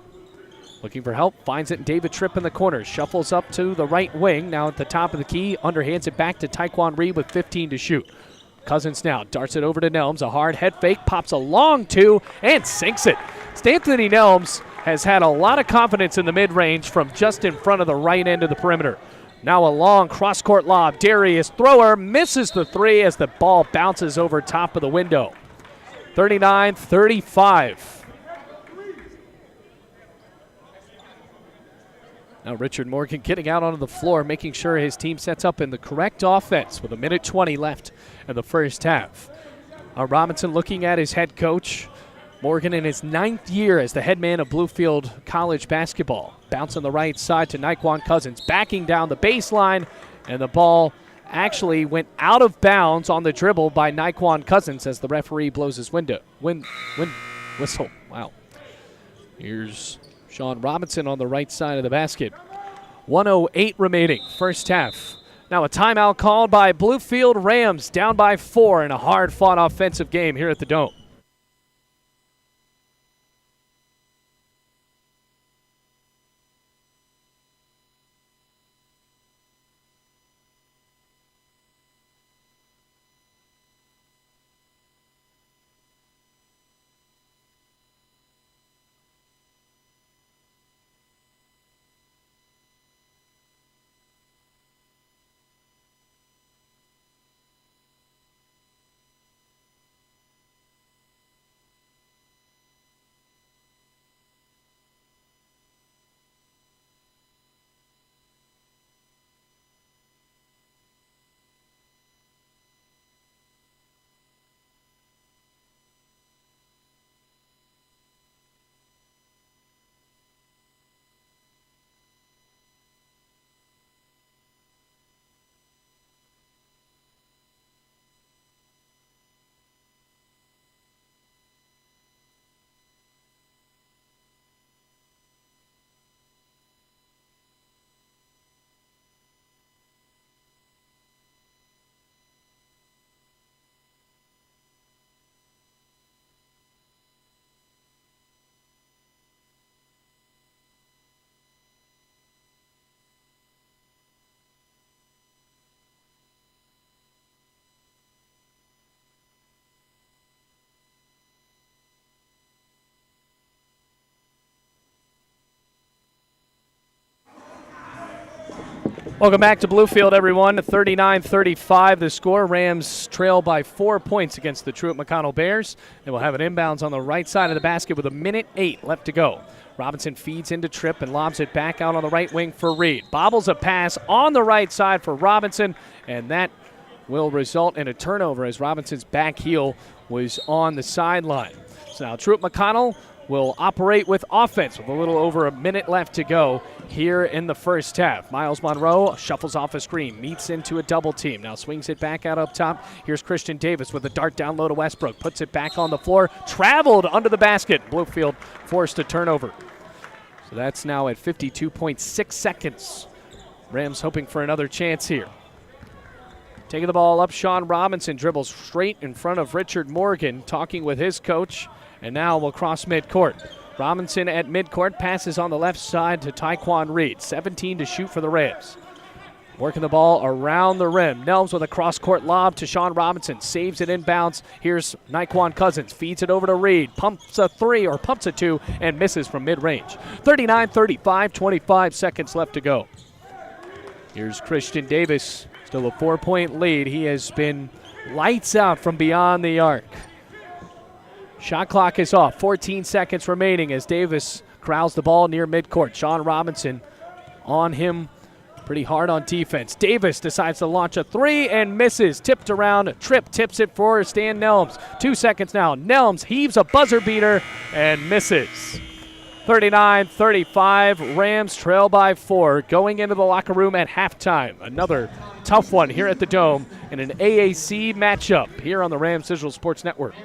Looking for help, finds it in David Tripp in the corner. Shuffles up to the right wing, now at the top of the key. Underhands it back to Tyquan Reed with 15 to shoot. Cousins now darts it over to Nelms. A hard head fake, pops a long 2, and sinks it. Stanthony Nelms has had a lot of confidence in the mid-range from just in front of the right end of the perimeter. Now a long cross-court lob. Darius Thrower misses the 3 as the ball bounces over top of the window. 39-35. Now Richard Morgan getting out onto the floor, making sure his team sets up in the correct offense with 1:20 left in the first half. Robinson looking at his head coach. Morgan in his 9th year as the head man of Bluefield College basketball. Bounce on the right side to Naquan Cousins, backing down the baseline, and the ball actually went out of bounds on the dribble by Naquan Cousins as the referee blows his whistle. Wow. Here's Sean Robinson on the right side of the basket. 1:08 remaining, first half. Now a timeout called by Bluefield Rams, down by 4 in a hard-fought offensive game here at the Dome. Welcome back to Bluefield, everyone. 39-35 the score. Rams trail by 4 points against the Truett McConnell Bears. They will have an inbounds on the right side of the basket with 1:08 left to go. Robinson feeds into Tripp and lobs it back out on the right wing for Reed. Bobbles a pass on the right side for Robinson, and that will result in a turnover as Robinson's back heel was on the sideline. So now Truett McConnell will operate with offense with a little over a minute left to go here in the first half. Miles Monroe shuffles off a screen, meets into a double team. Now swings it back out up top. Here's Christian Davis with a dart down low to Westbrook. Puts it back on the floor. Traveled under the basket. Bluefield forced a turnover. So So that's now at 52.6 seconds. Rams hoping for another chance here. Taking the ball up, Sean Robinson dribbles straight in front of Richard Morgan, talking with his coach, and now will cross midcourt. Robinson at midcourt, passes on the left side to Tyquan Reed. 17 to shoot for the Rams. Working the ball around the rim. Nelms with a cross-court lob to Sean Robinson. Saves it inbounds. Here's Naquan Cousins. Feeds it over to Reed. Pumps a three or pumps a two and misses from mid-range. 39-35, 25 seconds left to go. Here's Christian Davis. Still a 4-point lead. He has been lights out from beyond the arc. Shot clock is off. 14 seconds remaining as Davis corrals the ball near midcourt. Sean Robinson on him pretty hard on defense. Davis decides to launch a three and misses. Tipped around. Tripp tips it for Stan Nelms. 2 seconds now. Nelms heaves a buzzer beater and misses. 39-35. Rams trail by 4. Going into the locker room at halftime. Another tough one here at the Dome in an AAC matchup here on the Rams Digital Sports Network.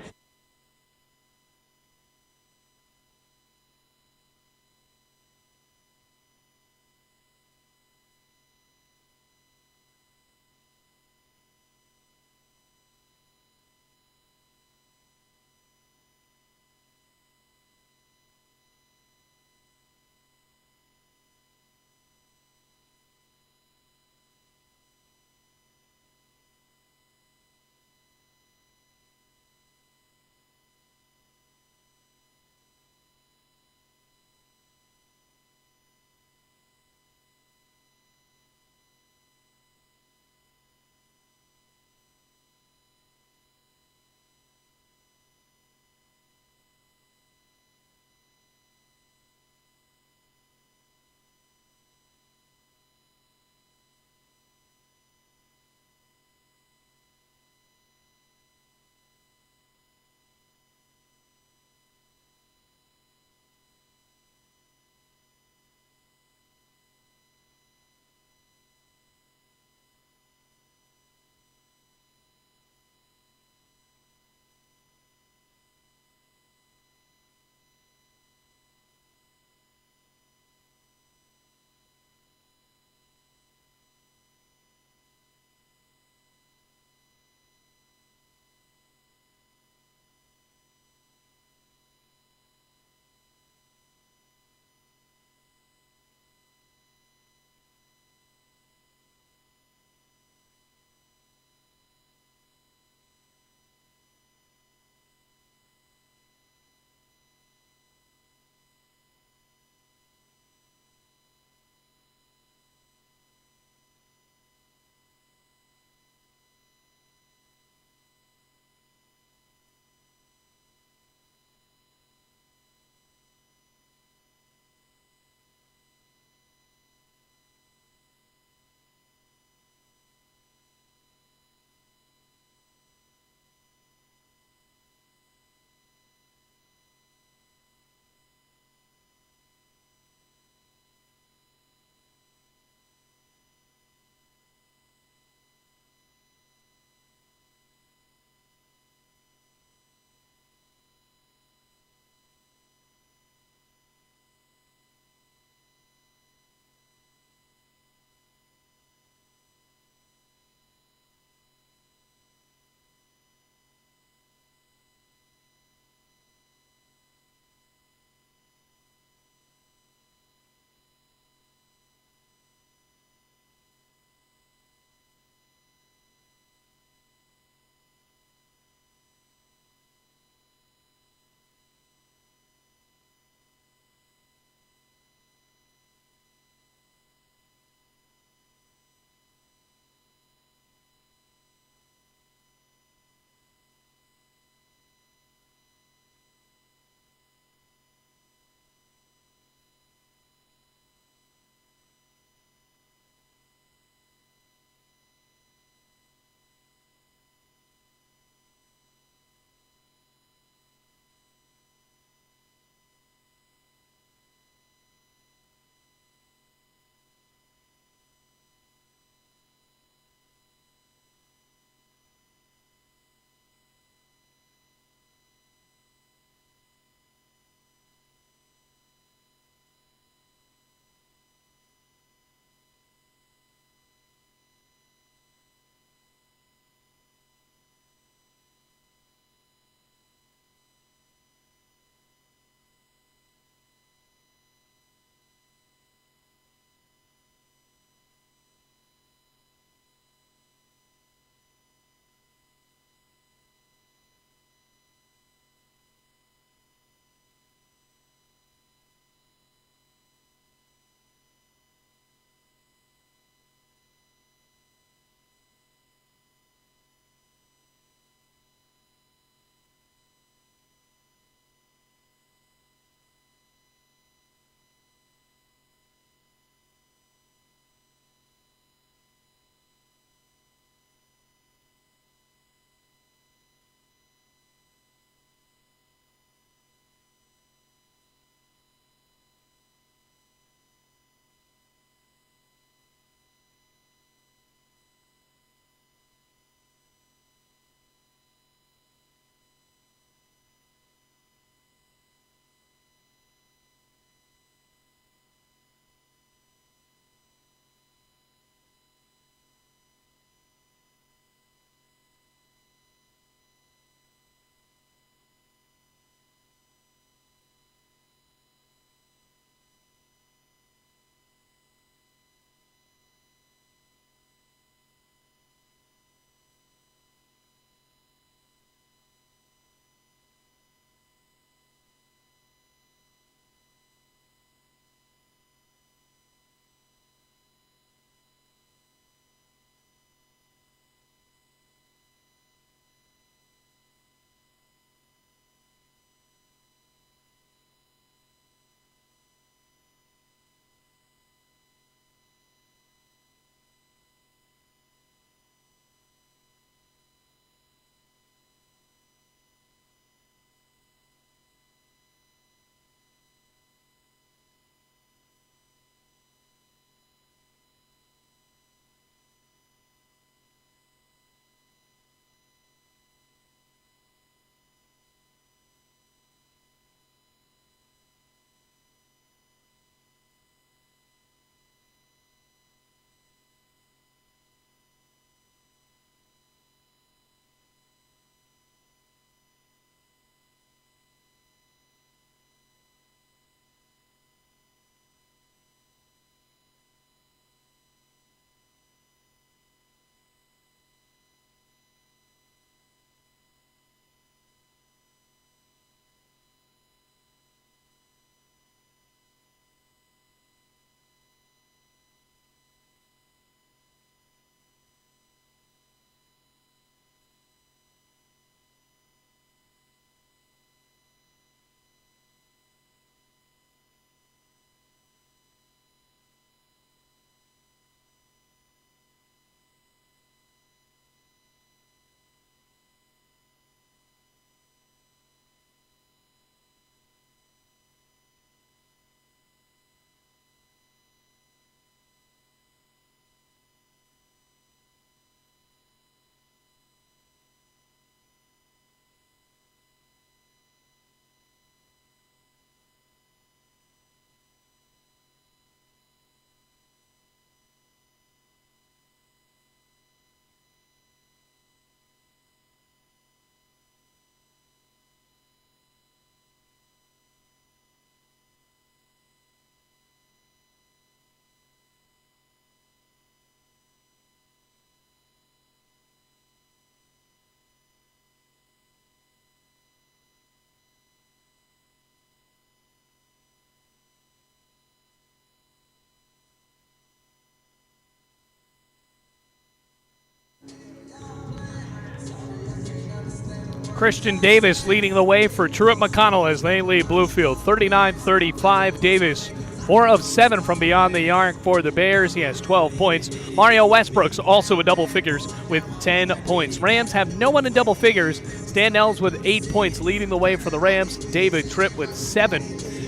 Christian Davis leading the way for Truett McConnell as they lead Bluefield 39-35. Davis 4 of 7 from beyond the arc for the Bears. He has 12 points. Mario Westbrook's also in double figures with 10 points. Rams have no one in double figures. Stan Nels with 8 points leading the way for the Rams. David Tripp with 7.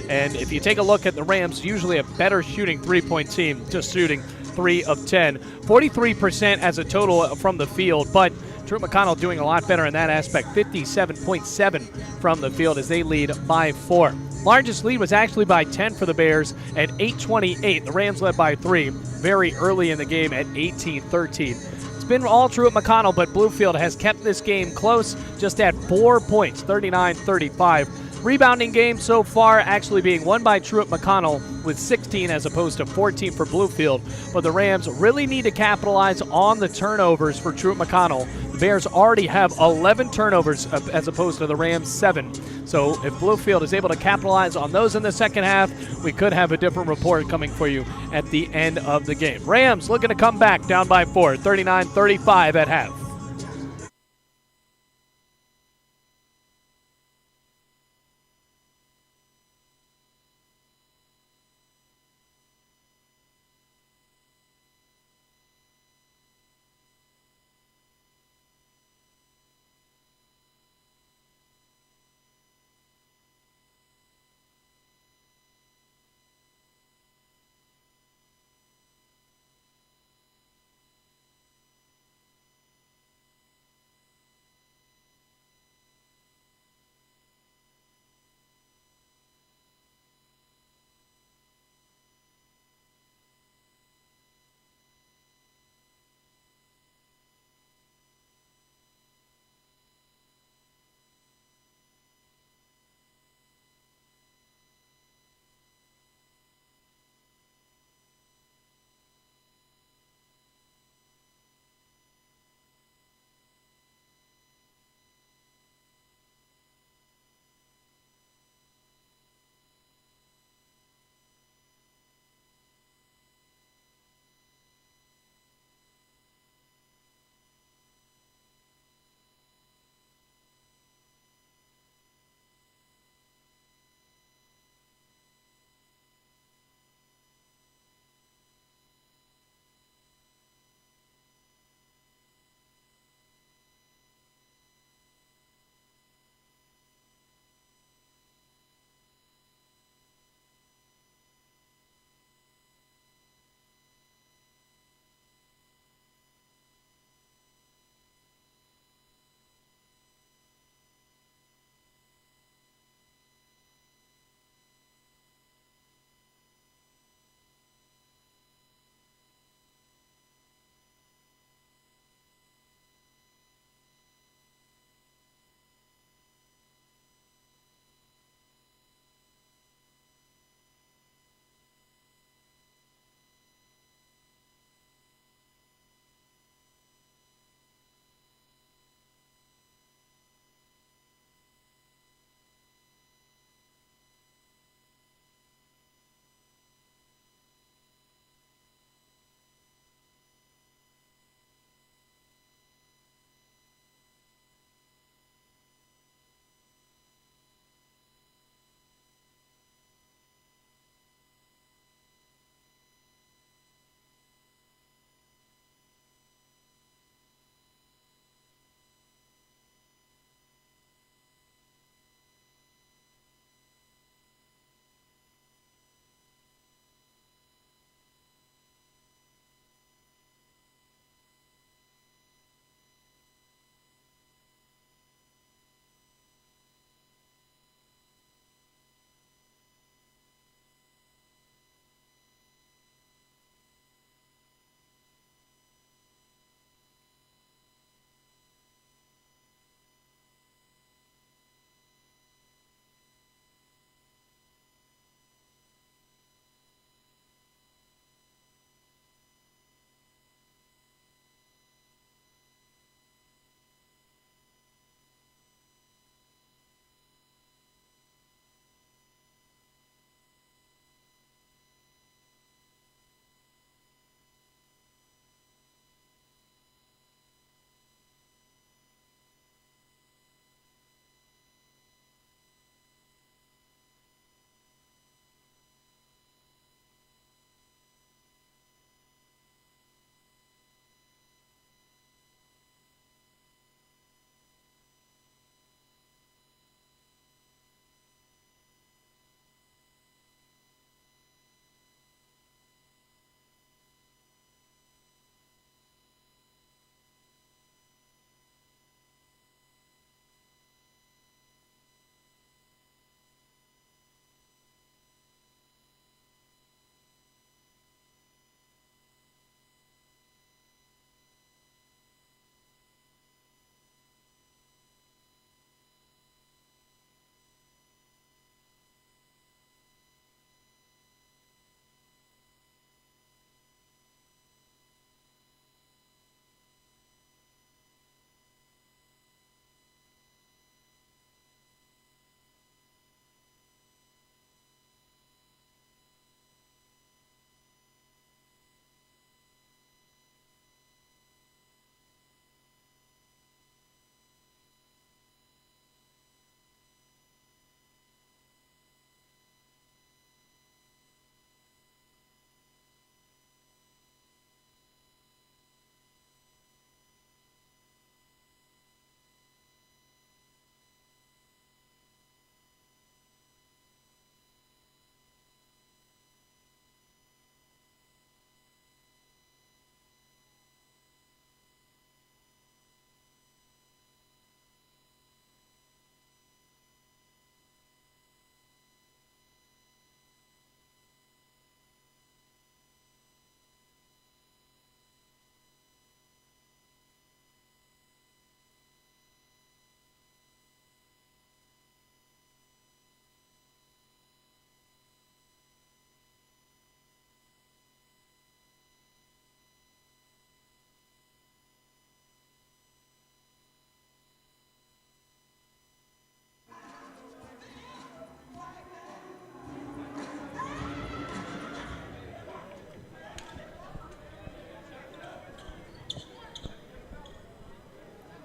And if you take a look at the Rams, usually a better shooting three-point team, just shooting 3 of 10. 43% as a total from the field, but Truett McConnell doing a lot better in that aspect. 57.7 from the field as they lead by 4. Largest lead was actually by 10 for the Bears at 8:28. The Rams led by 3 very early in the game at 18-13. It's been all Truett McConnell, but Bluefield has kept this game close, just at 4 points, 39-35. Rebounding game so far actually being won by Truett McConnell with 16 as opposed to 14 for Bluefield. But the Rams really need to capitalize on the turnovers for Truett McConnell. The Bears already have 11 turnovers as opposed to the Rams 7. So if Bluefield is able to capitalize on those in the second half, we could have a different report coming for you at the end of the game. Rams looking to come back down by 4, 39-35 at half.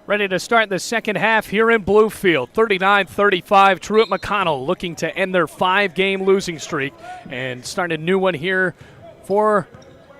Ready to start the second half here in Bluefield. 39-35, Truett McConnell looking to end their 5-game losing streak and start a new one here for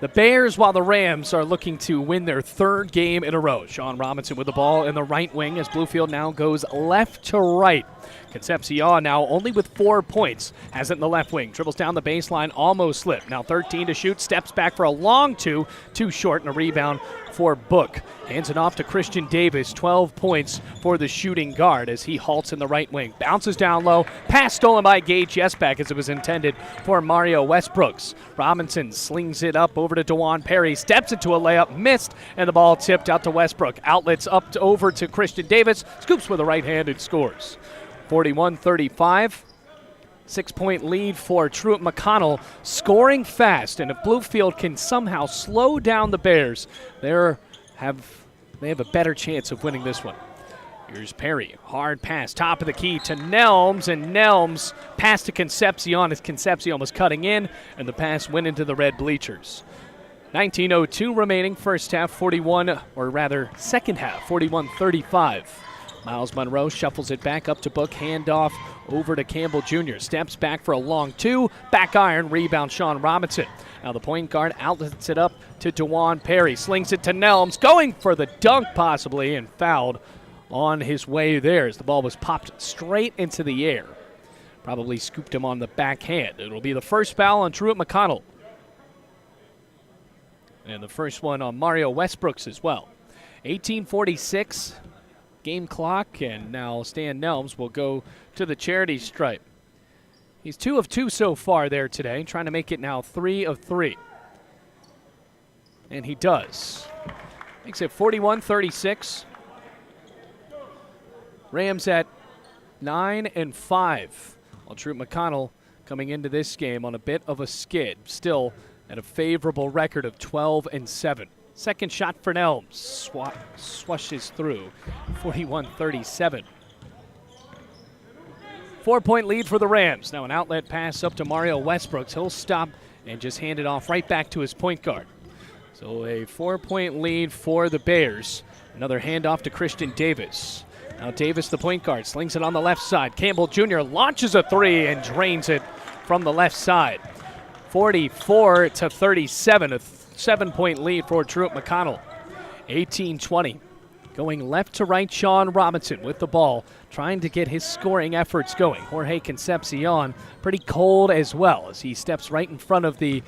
the Bears, while the Rams are looking to win their 3rd game in a row. Sean Robinson with the ball in the right wing as Bluefield now goes left to right. Concepcion now only with 4 points, has it in the left wing. Dribbles down the baseline, almost slipped. Now 13 to shoot, steps back for a long two, too short, and a rebound for Book. Hands it off to Christian Davis, 12 points for the shooting guard as he halts in the right wing. Bounces down low, pass stolen by Gage Yesback as it was intended for Mario Westbrooks. Robinson slings it up over to DeJuan Perry, steps into a layup, missed, and the ball tipped out to Westbrook. Outlets up to, over to Christian Davis, scoops with a right hand and scores. 41-35. 6-point lead for Truett McConnell, scoring fast. And if Bluefield can somehow slow down the Bears, they have a better chance of winning this one. Here's Perry, hard pass, top of the key to Nelms, and Nelms pass to Concepcion as Concepcion was cutting in, and the pass went into the red bleachers. 19:02 remaining, first half, second half, 41-35. Miles Monroe shuffles it back up to Book, handoff over to Campbell Jr. Steps back for a long two, back iron, rebound Sean Robinson. Now the point guard outlets it up to DeJuan Perry, slings it to Nelms, going for the dunk possibly, and fouled on his way there as the ball was popped straight into the air. Probably scooped him on the backhand. It'll be the first foul on Truett McConnell. And the first one on Mario Westbrooks as well. 18:46. Game clock, and now Stan Nelms will go to the charity stripe. He's 2 of 2 so far there today, trying to make it now 3 of 3. And he does. Makes it 41-36. Rams at 9-5. While Truett McConnell coming into this game on a bit of a skid, still at a favorable record of 12-7. Second shot for Nelms, swashes through, 41-37. 4-point lead for the Rams. Now an outlet pass up to Mario Westbrooks. He'll stop and just hand it off right back to his point guard. So a 4-point lead for the Bears. Another handoff to Christian Davis. Now Davis, the point guard, slings it on the left side. Campbell Jr. launches a three and drains it from the left side. 44-37, a 7-point lead for Truett McConnell. 18-20. Going left to right, Sean Robinson with the ball, trying to get his scoring efforts going. Jorge Concepcion pretty cold as well as he steps right in front of the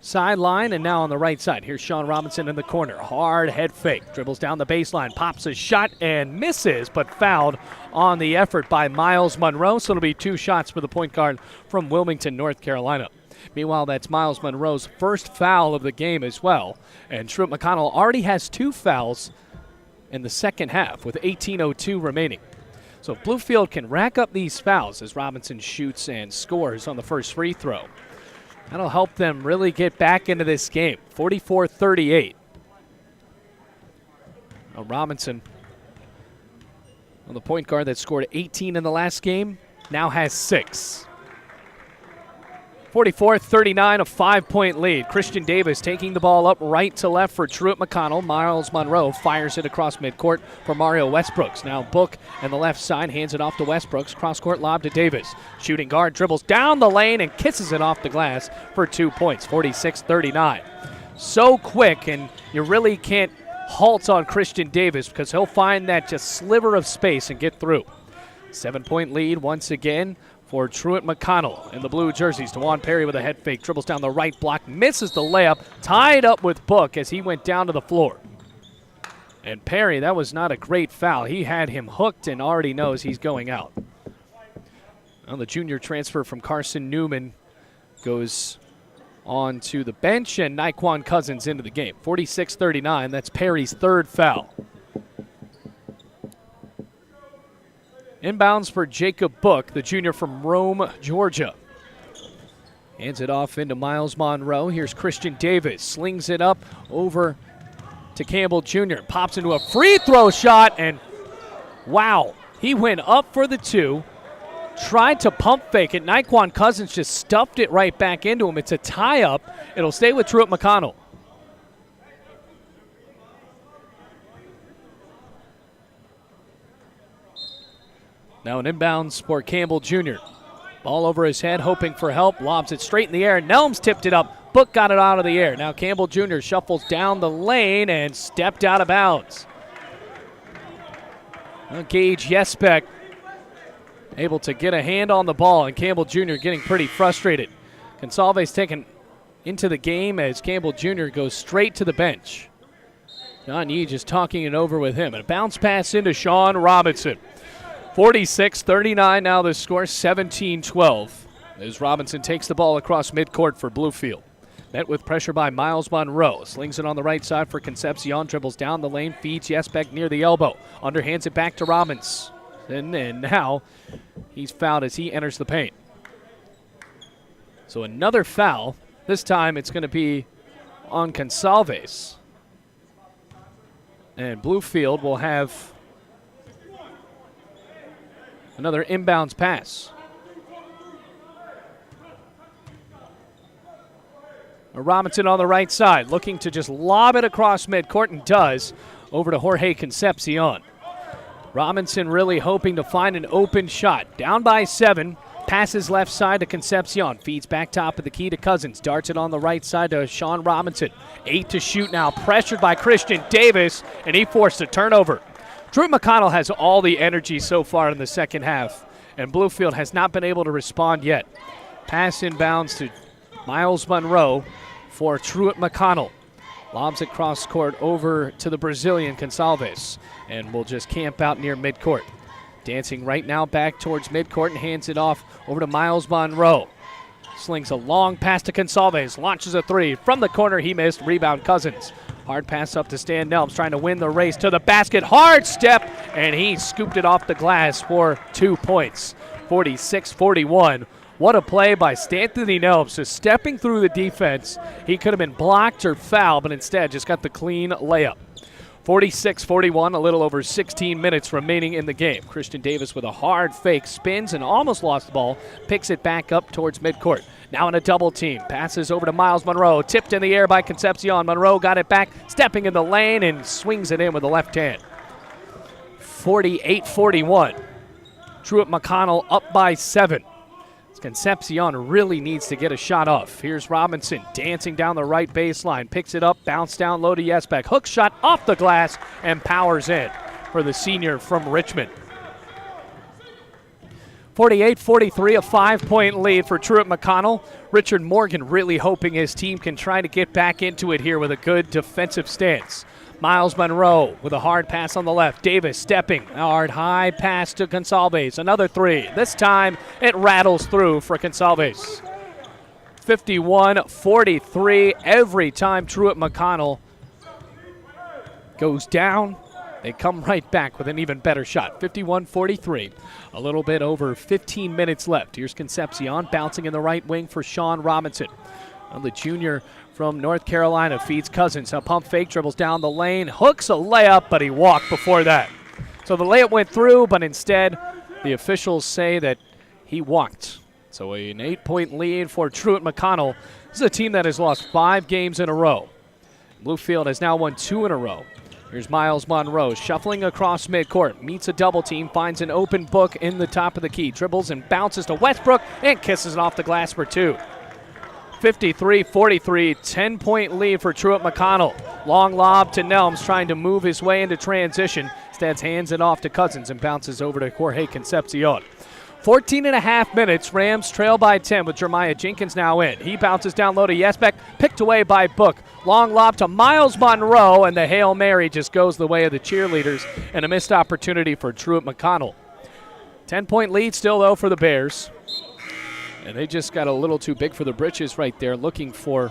sideline and now on the right side. Here's Sean Robinson in the corner. Hard head fake. Dribbles down the baseline, pops a shot and misses, but fouled on the effort by Miles Monroe. So it'll be 2 shots for the point guard from Wilmington, North Carolina. Meanwhile, that's Miles Monroe's first foul of the game as well. And Truett McConnell already has 2 fouls in the second half with 18:02 remaining. So if Bluefield can rack up these fouls as Robinson shoots and scores on the first free throw, that'll help them really get back into this game. 44-38. Now Robinson, the point guard that scored 18 in the last game, now has 6. 44-39, a 5-point lead. Christian Davis taking the ball up right to left for Truett McConnell. Miles Monroe fires it across midcourt for Mario Westbrooks. Now Book on the left side hands it off to Westbrooks. Cross-court lob to Davis. Shooting guard dribbles down the lane and kisses it off the glass for 2 points. 46-39. So quick, and you really can't halt on Christian Davis because he'll find that just sliver of space and get through. 7-point lead once again for Truett McConnell in the blue jerseys. DeJuan Perry with a head fake, dribbles down the right block, misses the layup, tied up with Book as he went down to the floor. And Perry, that was not a great foul. He had him hooked and already knows he's going out. Well, the junior transfer from Carson Newman goes on to the bench, and Naquan Cousins into the game. 46-39, that's Perry's 3rd foul. Inbounds for Jacob Book, the junior from Rome, Georgia. Hands it off into Miles Monroe. Here's Christian Davis. Slings it up over to Campbell Jr. Pops into a free throw shot, and wow. He went up for the 2. Tried to pump fake it. Naquan Cousins just stuffed it right back into him. It's a tie-up. It'll stay with Truett McConnell. Now an inbounds for Campbell Jr. Ball over his head, hoping for help, lobs it straight in the air. Nelms tipped it up. Book got it out of the air. Now Campbell Jr. shuffles down the lane and stepped out of bounds. Gage Yespek able to get a hand on the ball, and Campbell Jr. getting pretty frustrated. Gonsalves taken into the game as Campbell Jr. goes straight to the bench. John Yee just talking it over with him. And a bounce pass into Sean Robinson. 46-39 now the score, 17-12. As Robinson takes the ball across midcourt for Bluefield. Met with pressure by Miles Monroe. Slings it on the right side for Concepcion. Dribbles down the lane, feeds Yespek near the elbow. Underhands it back to Robinson. And now he's fouled as he enters the paint. So another foul. This time it's going to be on Gonsalves. And Bluefield will have another inbounds pass. Robinson on the right side, looking to just lob it across midcourt, and does, over to Jorge Concepcion. Robinson really hoping to find an open shot. Down by 7, passes left side to Concepcion, feeds back top of the key to Cousins, darts it on the right side to Sean Robinson. 8 to shoot now, pressured by Christian Davis, and he forced a turnover. Drew McConnell has all the energy so far in the second half, and Bluefield has not been able to respond yet. Pass inbounds to Miles Monroe for Truett McConnell. Lobs it cross court over to the Brazilian Gonsalves, and will just camp out near midcourt. Dancing right now back towards midcourt and hands it off over to Miles Monroe. Slings a long pass to Gonsalves, launches a 3. From the corner he missed, rebound Cousins. Hard pass up to Stan Nelms, trying to win the race to the basket. Hard step, and he scooped it off the glass for 2 points. 46-41. What a play by Stanthony Nelms, just stepping through the defense. He could have been blocked or fouled, but instead just got the clean layup. 46-41, a little over 16 minutes remaining in the game. Christian Davis with a hard fake, spins and almost lost the ball, picks it back up towards midcourt. Now in a double team, passes over to Miles Monroe, tipped in the air by Concepcion. Monroe got it back, stepping in the lane and swings it in with the left hand. 48-41. Truett McConnell up by 7. Concepcion really needs to get a shot off. Here's Robinson dancing down the right baseline, picks it up, bounce down low to Yespek. Hook shot off the glass and powers in for the senior from Richmond. 48-43, a 5-point lead for Truett McConnell. Richard Morgan really hoping his team can try to get back into it here with a good defensive stance. Miles Monroe with a hard pass on the left. Davis stepping. Hard high pass to Gonsalves. Another 3. This time it rattles through for Gonsalves. 51-43. Every time Truett McConnell goes down, they come right back with an even better shot. 51-43. A little bit over 15 minutes left. Here's Concepcion bouncing in the right wing for Sean Robinson. The junior from North Carolina feeds Cousins. A pump fake, dribbles down the lane, hooks a layup, but he walked before that. So the layup went through, but instead the officials say that he walked. So an 8-point lead for Truett McConnell. This is a team that has lost 5 games in a row. Bluefield has now won 2 in a row. Here's Miles Monroe shuffling across midcourt, meets a double team, finds an open book in the top of the key, dribbles and bounces to Westbrook and kisses it off the glass for 2. 53-43, 10-point lead for Truett McConnell. Long lob to Nelms, trying to move his way into transition. Instead hands it off to Cousins and bounces over to Jorge Concepcion. 14.5 minutes, Rams trail by 10 with Jeremiah Jenkins now in. He bounces down low to Yespek, picked away by Book. Long lob to Miles Monroe, and the Hail Mary just goes the way of the cheerleaders, and a missed opportunity for Truett McConnell. 10-point lead still, though, for the Bears. And they just got a little too big for the britches right there, looking for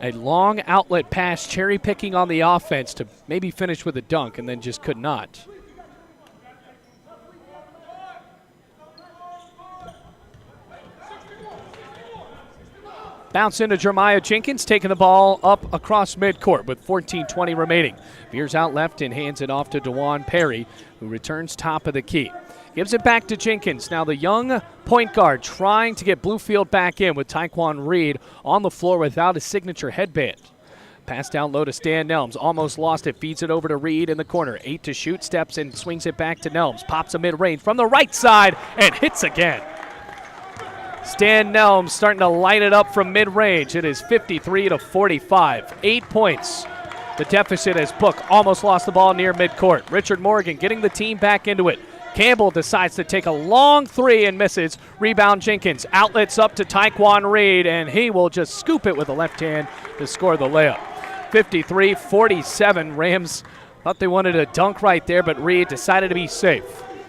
a long outlet pass, cherry picking on the offense to maybe finish with a dunk, and then just could not. Bounce into Jeremiah Jenkins, taking the ball up across midcourt with 14:20 remaining. Veers out left and hands it off to DeJuan Perry, who returns top of the key. Gives it back to Jenkins. Now the young point guard trying to get Bluefield back in with Taekwon Reed on the floor without a signature headband. pass down low to Stan Nelms. Almost lost it. Feeds it over to Reed in the corner. 8 to shoot. Steps in. Swings it back to Nelms. Pops a mid-range from the right side and hits again. Stan Nelms starting to light it up from mid-range. It is 53 to 45. 8 points. The deficit as Book almost lost the ball near midcourt. Richard Morgan getting the team back into it. Campbell decides to take a long three and misses. Rebound Jenkins. Outlets up to Taekwon Reed, and he will just scoop it with the left hand to score the layup. 53-47. Rams thought they wanted a dunk right there, but Reed decided to be safe.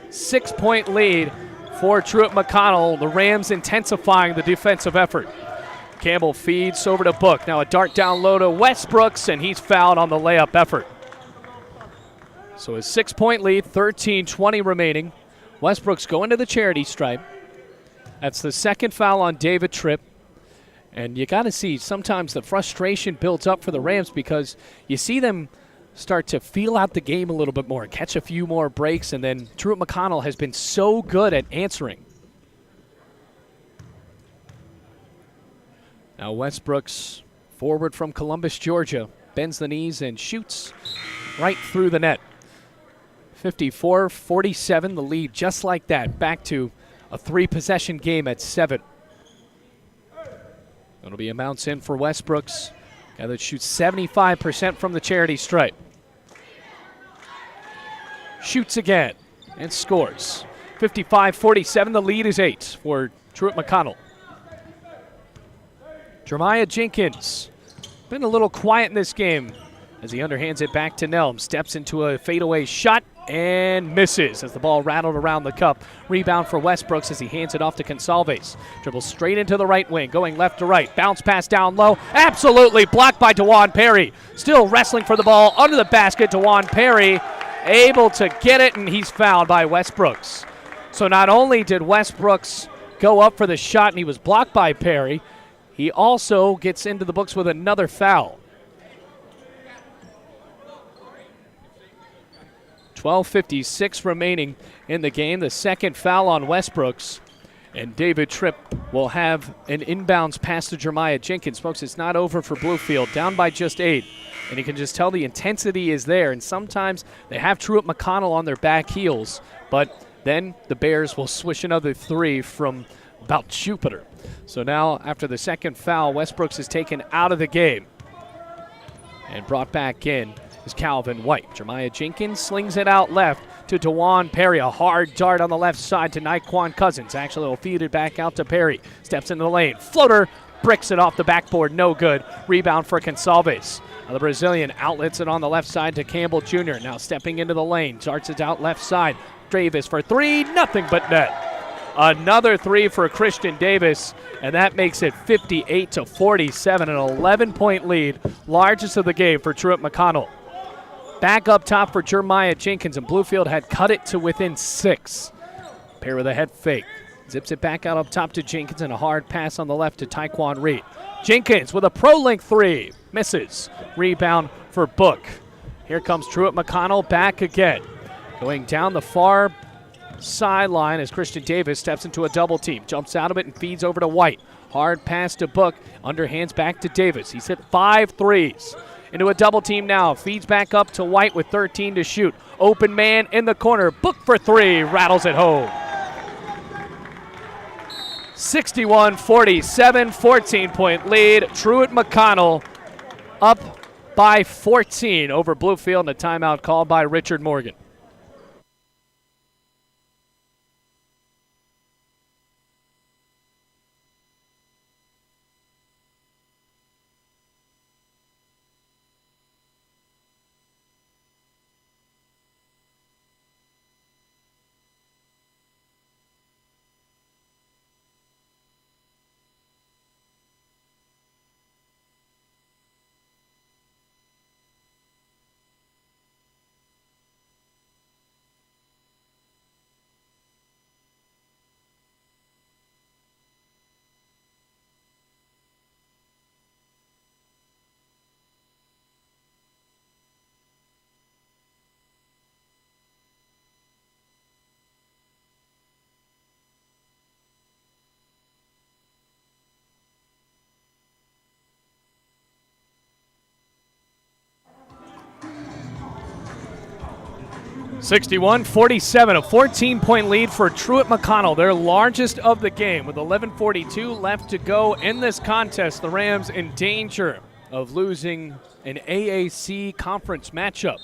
6-point lead for Truett McConnell. The Rams intensifying the defensive effort. Campbell feeds over to Book. Now a dart down low to Westbrooks, and he's fouled on the layup effort. So a 6-point lead, 13:20 remaining. Westbrooks going to the charity stripe. That's the second foul on David Tripp. And you got to see sometimes the frustration builds up for the Rams because you see them start to feel out the game a little bit more, catch a few more breaks, and then Truett McConnell has been so good at answering. Now Westbrooks, forward from Columbus, Georgia, bends the knees and shoots right through the net. 54-47, the lead just like that, back to a 3-possession game at 7. It'll be a bounce in for Westbrooks. Guy that shoots 75% from the charity stripe. Shoots again and scores. 55-47, the lead is 8 for Truett McConnell. Jeremiah Jenkins, been a little quiet in this game as he underhands it back to Nelms. Steps into a fadeaway shot and misses as the ball rattled around the cup. Rebound for Westbrooks as he hands it off to Gonsalves. Dribbles straight into the right wing, going left to right. Bounce pass down low. Absolutely blocked by DeJuan Perry. Still wrestling for the ball under the basket. DeJuan Perry able to get it, and he's fouled by Westbrooks. So not only did Westbrooks go up for the shot and he was blocked by Perry, he also gets into the books with another foul. 12:56 remaining in the game. The second foul on Westbrooks. And David Tripp will have an inbounds pass to Jeremiah Jenkins. Folks, it's not over for Bluefield. Down by just 8. And you can just tell the intensity is there. And sometimes they have Truett McConnell on their back heels. But then the Bears will swish another 3 from about Jupiter. So now, after the second foul, Westbrooks is taken out of the game and brought back in is Calvin White. Jeremiah Jenkins slings it out left to DeJuan Perry. A hard dart on the left side to Naquan Cousins. Actually, will feed it back out to Perry. Steps into the lane. Floater bricks it off the backboard. No good. Rebound for Gonsalves. The Brazilian outlets it on the left side to Campbell Jr. Now stepping into the lane. Darts it out left side. Davis for 3. Nothing but net. Another 3 for Christian Davis, and that makes it 58-47, an 11-point lead, largest of the game for Truett McConnell. Back up top for Jeremiah Jenkins, and Bluefield had cut it to within 6. Pair with a head fake. Zips it back out up top to Jenkins, and a hard pass on the left to Taekwon Reed. Jenkins with a pro-length 3. Misses. Rebound for Book. Here comes Truett McConnell back again. Going down the far sideline as Christian Davis steps into a double team. Jumps out of it and feeds over to White. Hard pass to Book. Underhands back to Davis. He's hit 5 threes. Into a double team now. Feeds back up to White with 13 to shoot. Open man in the corner. Book for 3. Rattles it home. 61-47, 14-point lead. Truett McConnell up by 14 over Bluefield, and a timeout called by Richard Morgan. 61-47, a 14-point lead for Truett McConnell, their largest of the game. With 11:42 left to go in this contest, the Rams in danger of losing an AAC conference matchup.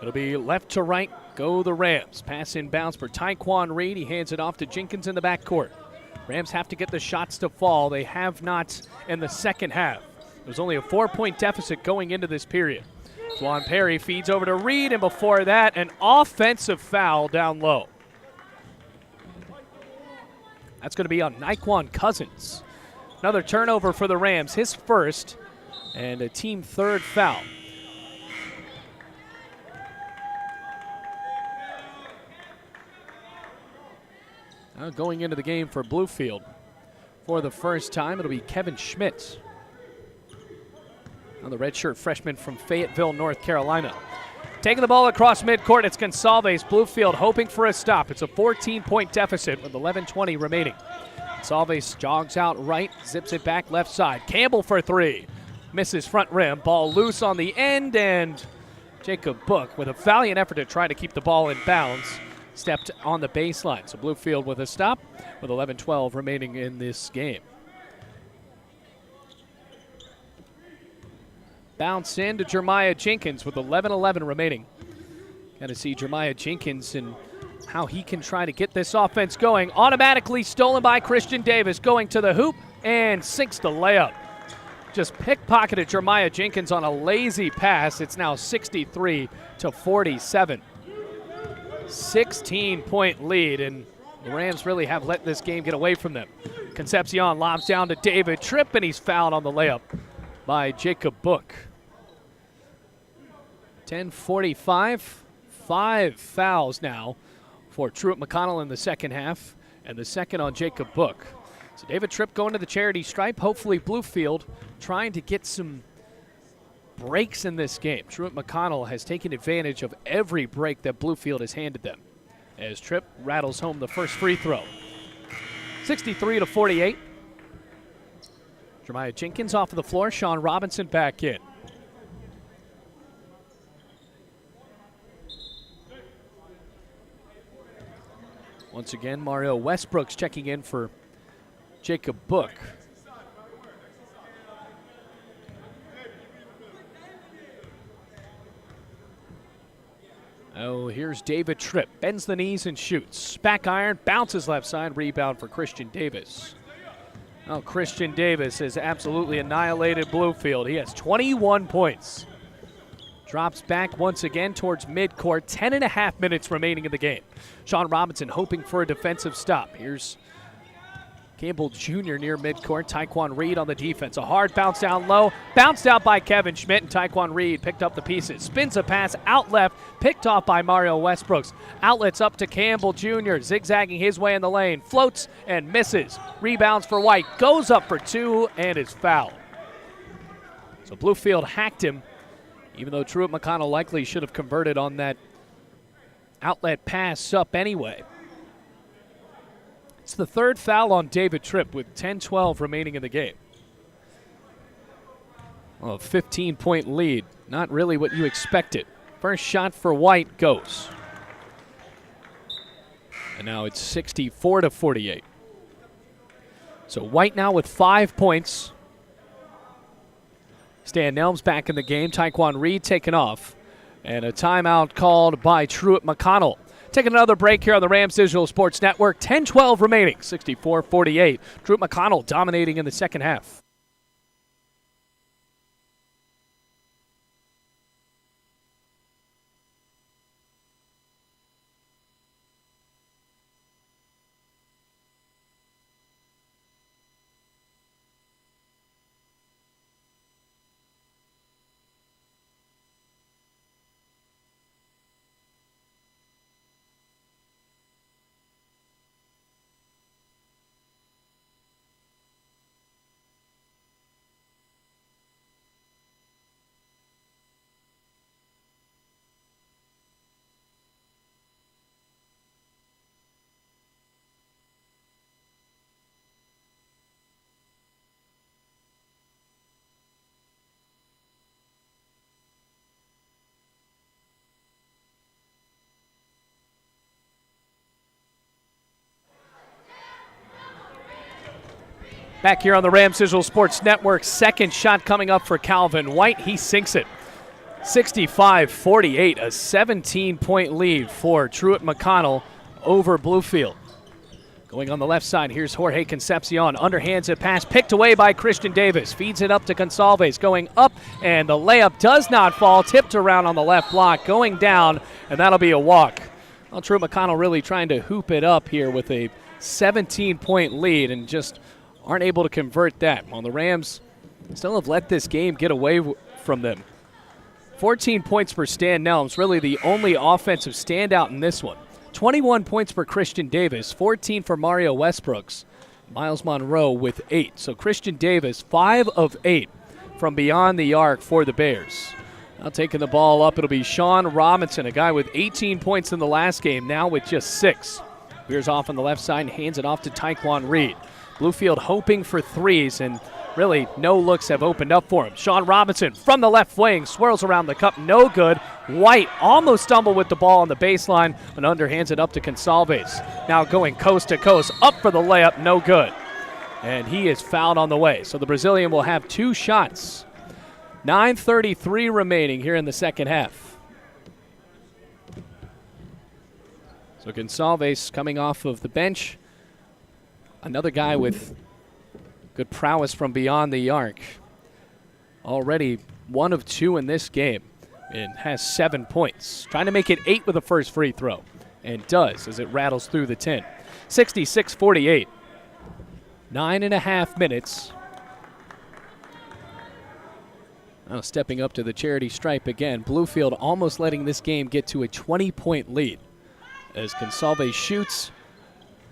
It'll be left to right, go the Rams. Pass inbounds for Tyquan Reed. He hands it off to Jenkins in the backcourt. Rams have to get the shots to fall. They have not in the second half. It was only a 4-point deficit going into this period. Juan Perry feeds over to Reed, and before that, an offensive foul down low. That's going to be on Naquan Cousins. Another turnover for the Rams, his first, and a team third foul. Now going into the game for Bluefield for the first time, it'll be Kevin Schmidt. Now the redshirt freshman from Fayetteville, North Carolina. Taking the ball across midcourt, it's Gonsalves. Bluefield hoping for a stop. It's a 14-point deficit with 11:20 remaining. Gonsalves jogs out right, zips it back left side. Campbell for three. Misses front rim. Ball loose on the end, and Jacob Book, with a valiant effort to try to keep the ball in bounds, stepped on the baseline. So Bluefield with a stop with 11:12 remaining in this game. Bounce in to Jeremiah Jenkins with 11:11 remaining. Got to see Jeremiah Jenkins and how he can try to get this offense going. Automatically stolen by Christian Davis, going to the hoop and sinks the layup. Just pickpocketed Jeremiah Jenkins on a lazy pass. It's now 63-47. 16-point lead, and the Rams really have let this game get away from them. Concepcion lobs down to David Tripp, and he's fouled on the layup by Jacob Book. 10:45, 5 fouls now for Truett McConnell in the second half, and the second on Jacob Book. So David Tripp going to the charity stripe. Hopefully Bluefield trying to get some breaks in this game. Truett McConnell has taken advantage of every break that Bluefield has handed them, as Tripp rattles home the first free throw. 63-48. Jeremiah Jenkins off of the floor. Sean Robinson back in. Once again, Mario Westbrook's checking in for Jacob Book. Oh, here's David Tripp. Bends the knees and shoots. Back iron, bounces left side, rebound for Christian Davis. Oh, Christian Davis has absolutely annihilated Bluefield. He has 21 points. Drops back once again towards midcourt. 10.5 minutes remaining in the game. Sean Robinson hoping for a defensive stop. Here's Campbell Jr. near midcourt. Tyquan Reed on the defense. A hard bounce down low. Bounced out by Kevin Schmidt, and Tyquan Reed picked up the pieces. Spins a pass out left. Picked off by Mario Westbrooks. Outlets up to Campbell Jr. Zigzagging his way in the lane. Floats and misses. Rebounds for White. Goes up for two and is fouled. So Bluefield hacked him, even though Truett McConnell likely should have converted on that outlet pass up anyway. It's the third foul on David Tripp with 10:12 remaining in the game. Well, a 15-point lead. Not really what you expected. First shot for White goes. And now it's 64-48. So White now with 5 points. Stan Nelms back in the game. Tyquan Reed taken off. And a timeout called by Truett McConnell. Taking another break here on the Rams Digital Sports Network. 10-12 remaining, 64-48. Truett McConnell dominating in the second half. Back here on the Rams Digital Sports Network, second shot coming up for Calvin White. He sinks it. 65-48, a 17-point lead for Truett McConnell over Bluefield. Going on the left side, here's Jorge Concepcion. Underhands it pass, picked away by Christian Davis. Feeds it up to Gonsalves, going up, and the layup does not fall. Tipped around on the left block, going down, and that'll be a walk. Well, Truett McConnell really trying to hoop it up here with a 17-point lead and just aren't able to convert that. Well, the Rams still have let this game get away from them. 14 points for Stan Nelms, really the only offensive standout in this one. 21 points for Christian Davis, 14 for Mario Westbrooks. Miles Monroe with 8. So Christian Davis, 5 of 8 from beyond the arc for the Bears. Now taking the ball up, it'll be Sean Robinson, a guy with 18 points in the last game, now with just 6. Bears off on the left side and hands it off to Tyquan Reed. Bluefield hoping for threes, and really no looks have opened up for him. Sean Robinson from the left wing, swirls around the cup, no good. White almost stumbled with the ball on the baseline, and underhands it up to Gonsalves. Now going coast to coast, up for the layup, no good. And he is fouled on the way. So the Brazilian will have 2 shots. 9:33 remaining here in the second half. So Gonsalves coming off of the bench. Another guy with good prowess from beyond the arc. Already 1 of 2 in this game and has 7 points. Trying to make it 8 with the first free throw, and does as it rattles through the 10. 66-48. 9.5 minutes. Now stepping up to the charity stripe again. Bluefield almost letting this game get to a 20-point lead as Gonsalves shoots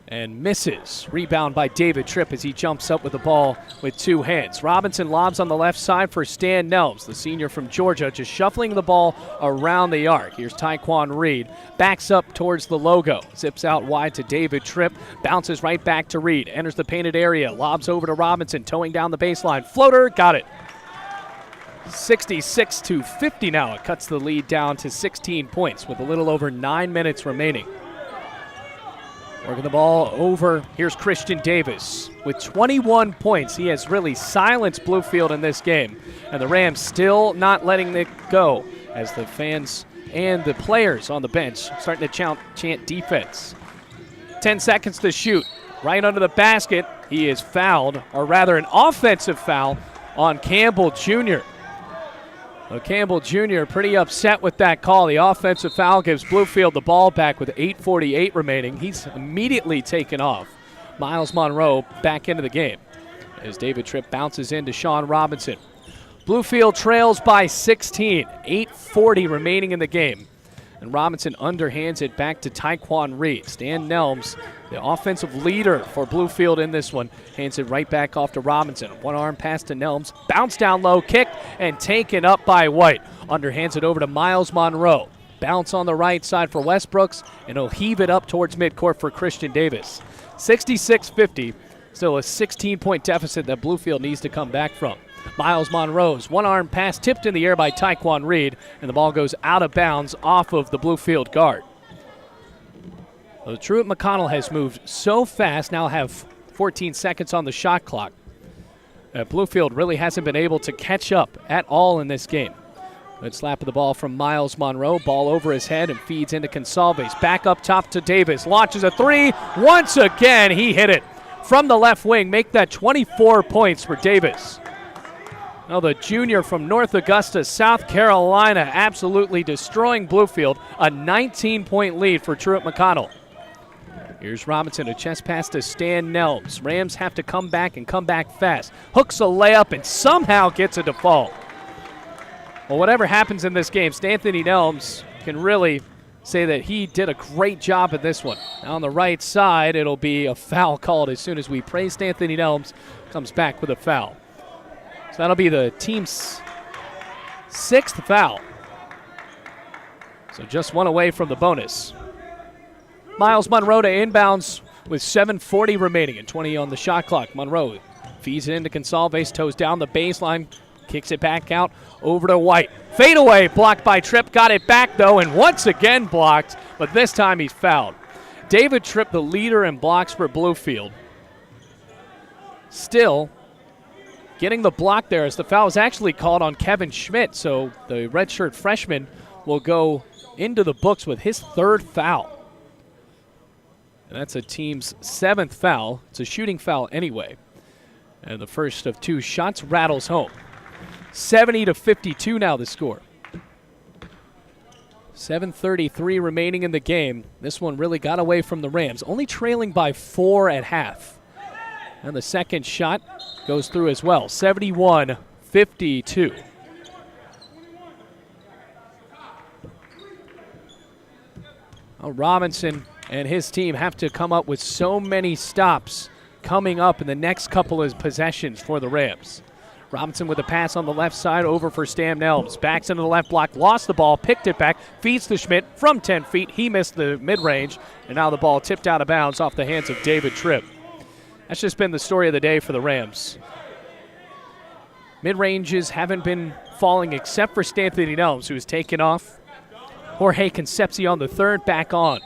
and misses. Rebound by David Tripp as he jumps up with the ball with 2 hands. Robinson lobs on the left side for Stan Nelms, the senior from Georgia, just shuffling the ball around the arc. Here's Tyquan Reed, backs up towards the logo, zips out wide to David Tripp, bounces right back to Reed, enters the painted area, lobs over to Robinson, towing down the baseline. Floater, got it. 66-50 now. It cuts the lead down to 16 points with a little over 9 minutes remaining. Working the ball over, here's Christian Davis. With 21 points, he has really silenced Bluefield in this game. And the Rams still not letting it go as the fans and the players on the bench starting to chant defense. 10 seconds to shoot. Right under the basket, he is fouled, or rather an offensive foul on Campbell Jr. Campbell Jr. pretty upset with that call. The offensive foul gives Bluefield the ball back with 8:48 remaining. He's immediately taken off. Miles Monroe back into the game as David Tripp bounces into Sean Robinson. Bluefield trails by 16, 8:40 remaining in the game. And Robinson underhands it back to Tyquan Reed. Stan Nelms, the offensive leader for Bluefield in this one, hands it right back off to Robinson. One arm pass to Nelms, bounce down low, kicked, and taken up by White. Underhands it over to Miles Monroe. Bounce on the right side for Westbrooks, and he'll heave it up towards midcourt for Christian Davis. 66-50, still a 16-point deficit that Bluefield needs to come back from. Miles Monroe's one-arm pass tipped in the air by Tyquan Reed, and the ball goes out of bounds off of the Bluefield guard. Well, Truett McConnell has moved so fast, now have 14 seconds on the shot clock. Bluefield really hasn't been able to catch up at all in this game. Good slap of the ball from Miles Monroe. Ball over his head and feeds into Gonsalves. Back up top to Davis. Launches a 3. Once again, he hit it from the left wing. Make that 24 points for Davis. Now the junior from North Augusta, South Carolina, absolutely destroying Bluefield. A 19-point lead for Truett McConnell. Here's Robinson, a chest pass to Stan Nelms. Rams have to come back and come back fast. Hooks a layup and somehow gets a default. Well, whatever happens in this game, Stanthony Nelms can really say that he did a great job in this one. Now on the right side, it'll be a foul called as soon as we praise Stanthony Nelms. Comes back with a foul. So that'll be the team's 6th foul. So just one away from the bonus. Miles Monroe to inbounds with 7:40 remaining and 20 on the shot clock. Monroe feeds it into Gonsalves, toes down the baseline, kicks it back out over to White. Fadeaway blocked by Tripp, got it back though, and once again blocked, but this time he's fouled. David Tripp, the leader in blocks for Bluefield. Still getting the block there as the foul is actually called on Kevin Schmidt. So the redshirt freshman will go into the books with his 3rd foul. And that's a team's 7th foul. It's a shooting foul anyway. And the first of 2 shots rattles home. 70-52 now the score. 7:33 remaining in the game. This one really got away from the Rams, only trailing by 4 at half. And the second shot goes through as well. 71-52. Well, Robinson and his team have to come up with so many stops coming up in the next couple of possessions for the Rams. Robinson with a pass on the left side over for Stam Nelms. Backs into the left block, lost the ball, picked it back, feeds to Schmidt from 10 feet. He missed the mid-range, and now the ball tipped out of bounds off the hands of David Tripp. That's just been the story of the day for the Rams. Mid-ranges haven't been falling except for Stanley Nelms, who was taken off. Jorge Concepcion, the 3rd, back on.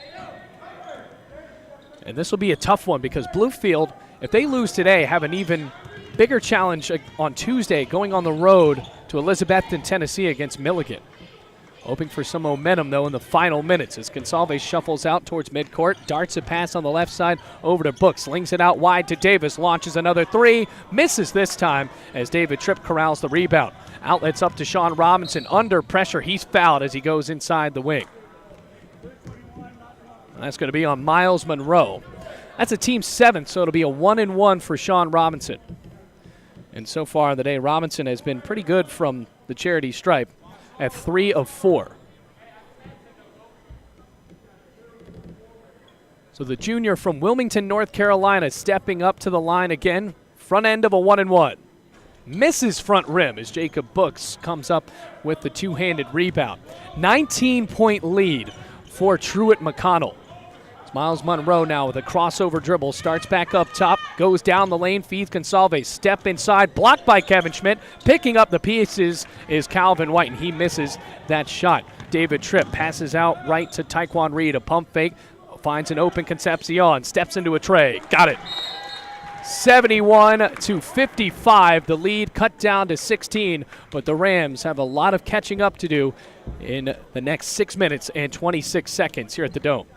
And this will be a tough one because Bluefield, if they lose today, have an even bigger challenge on Tuesday going on the road to Elizabethton, Tennessee against Milligan. Hoping for some momentum, though, in the final minutes as Gonsalves shuffles out towards midcourt, darts a pass on the left side over to Book, slings it out wide to Davis, launches another 3, misses this time as David Tripp corrals the rebound. Outlets up to Sean Robinson, under pressure, he's fouled as he goes inside the wing. That's going to be on Miles Monroe. That's a team 7th, so it'll be a 1-and-1 for Sean Robinson. And so far in the day, Robinson has been pretty good from the charity stripe at 3 of 4. So the junior from Wilmington, North Carolina, stepping up to the line again. Front end of a 1-and-1. Misses front rim as Jacob Books comes up with the 2-handed rebound. 19-point lead for Truett McConnell. Miles Monroe now with a crossover dribble, starts back up top, goes down the lane, feeds Gonsalves, step inside, blocked by Kevin Schmidt. Picking up the pieces is Calvin White, and he misses that shot. David Tripp passes out right to Taekwon Reed, a pump fake, finds an open Concepcion, steps into a tray, got it. 71-55, the lead cut down to 16, but the Rams have a lot of catching up to do in the next 6 minutes and 26 seconds here at the Dome.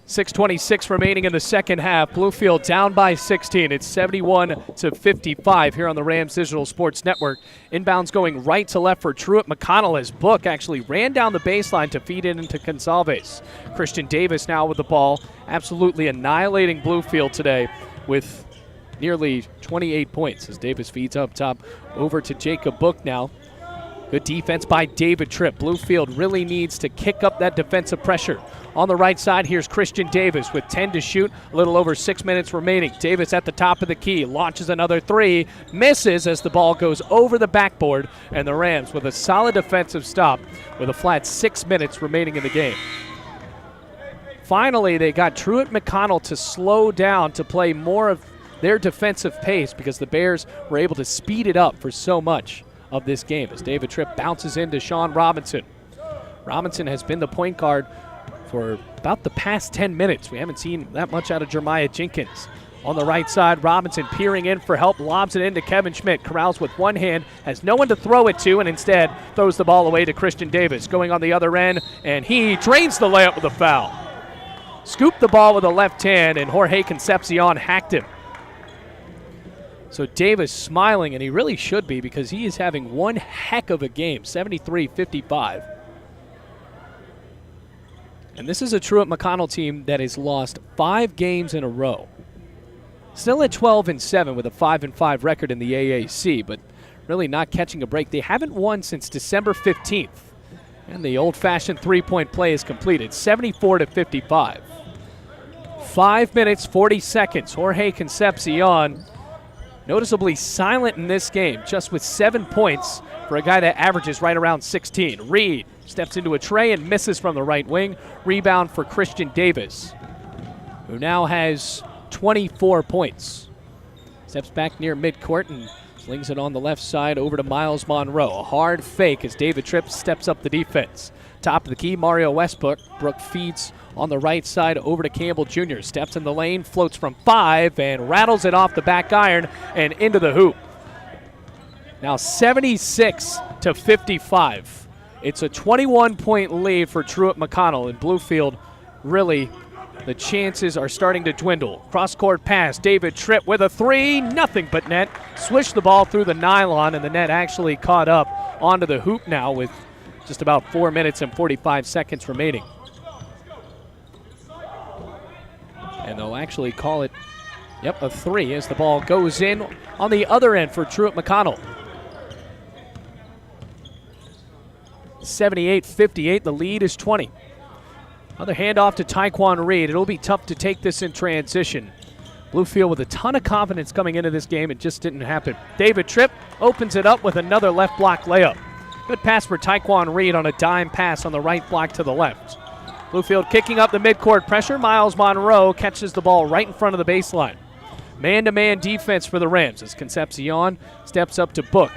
.626 remaining in the second half. Bluefield down by 16. It's 71-55 here on the Rams Digital Sports Network. Inbounds going right to left for Truett McConnell as Book actually ran down the baseline to feed it into Gonsalves. Christian Davis now with the ball, absolutely annihilating Bluefield today with nearly 28 points as Davis feeds up top over to Jacob Book now. Good defense by David Tripp. Bluefield really needs to kick up that defensive pressure. On the right side, here's Christian Davis with 10 to shoot, a little over 6 minutes remaining. Davis at the top of the key, launches another 3, misses as the ball goes over the backboard, and the Rams with a solid defensive stop with a flat 6 minutes remaining in the game. Finally, they got Truett McConnell to slow down to play more of their defensive pace because the Bears were able to speed it up for so much of this game as David Tripp bounces into Sean Robinson. Robinson has been the point guard for about the past 10 minutes. We haven't seen that much out of Jeremiah Jenkins. On the right side, Robinson peering in for help, lobs it into Kevin Schmidt. Corrals with one hand, has no one to throw it to, and instead throws the ball away to Christian Davis. Going on the other end, and he drains the layup with a foul. Scooped the ball with a left hand, and Jorge Concepcion hacked him. So Davis smiling, and he really should be because he is having one heck of a game, 73-55. And this is a Truett McConnell team that has lost 5 games in a row. Still at 12-7 with a 5-5 record in the AAC, but really not catching a break. They haven't won since December 15th. And the old-fashioned three-point play is completed, 74-55. 5 minutes, 40 seconds. Jorge Concepcion noticeably silent in this game, just with 7 points for a guy that averages right around 16. Reed steps into a tray and misses from the right wing. Rebound for Christian Davis, who now has 24 points. Steps back near midcourt and slings it on the left side over to Miles Monroe. A hard fake as David Tripp steps up the defense. Top of the key, Mario Westbrook. Brook feeds on the right side over to Campbell Jr. Steps in the lane, floats from 5, and rattles it off the back iron and into the hoop. Now 76-55. It's a 21-point lead for Truett McConnell, and Bluefield really, the chances are starting to dwindle. Cross-court pass, David Tripp with a 3, nothing but net. Swished the ball through the nylon, and the net actually caught up onto the hoop now with just about 4 minutes and 45 seconds remaining. And they'll actually call it, a 3 as the ball goes in on the other end for Truett McConnell. 78-58, the lead is 20. Another handoff to Tyquan Reed. It'll be tough to take this in transition. Bluefield with a ton of confidence coming into this game. It just didn't happen. David Tripp opens it up with another left block layup. Good pass for Tyquan Reed on a dime pass on the right block to the left. Bluefield kicking up the midcourt pressure. Miles Monroe catches the ball right in front of the baseline. Man-to-man defense for the Rams as Concepcion steps up to Book.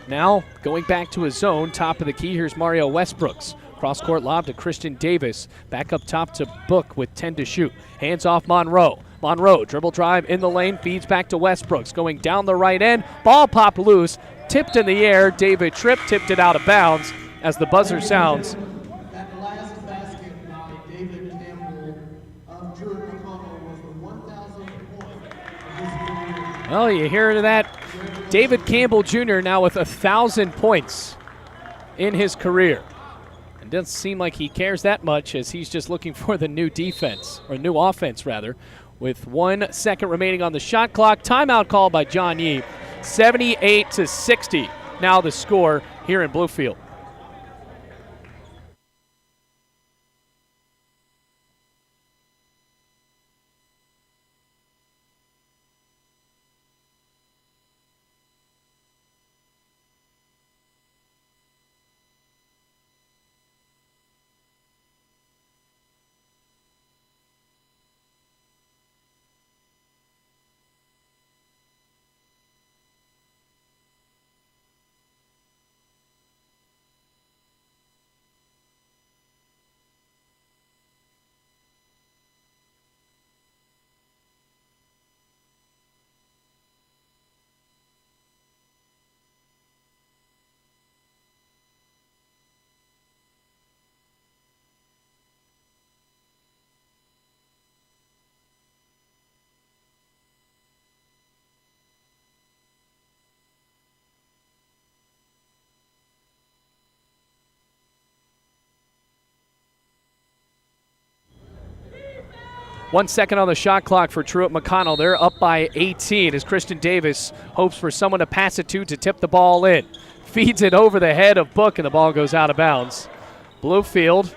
Now going back to his zone, top of the key, here's Mario Westbrooks. Cross-court lob to Christian Davis. Back up top to Book with 10 to shoot. Hands off Monroe. Monroe, dribble drive in the lane, feeds back to Westbrooks. Going down the right end, ball popped loose, tipped in the air. David Tripp tipped it out of bounds as the buzzer sounds. That last basket by David Campbell of Truett McConnell was the 1,000th point of his career. Well, you hear that. David Campbell Jr. now with 1,000 points in his career. It doesn't seem like he cares that much as he's just looking for the new defense, or new offense rather, with 1 second remaining on the shot clock. Timeout call by John Yee. 78-60 now the score here in Bluefield. One second on the shot clock for Truett McConnell. They're up by 18 as Christian Davis hopes for someone to pass it to tip the ball in. Feeds it over the head of Book, and the ball goes out of bounds. Bluefield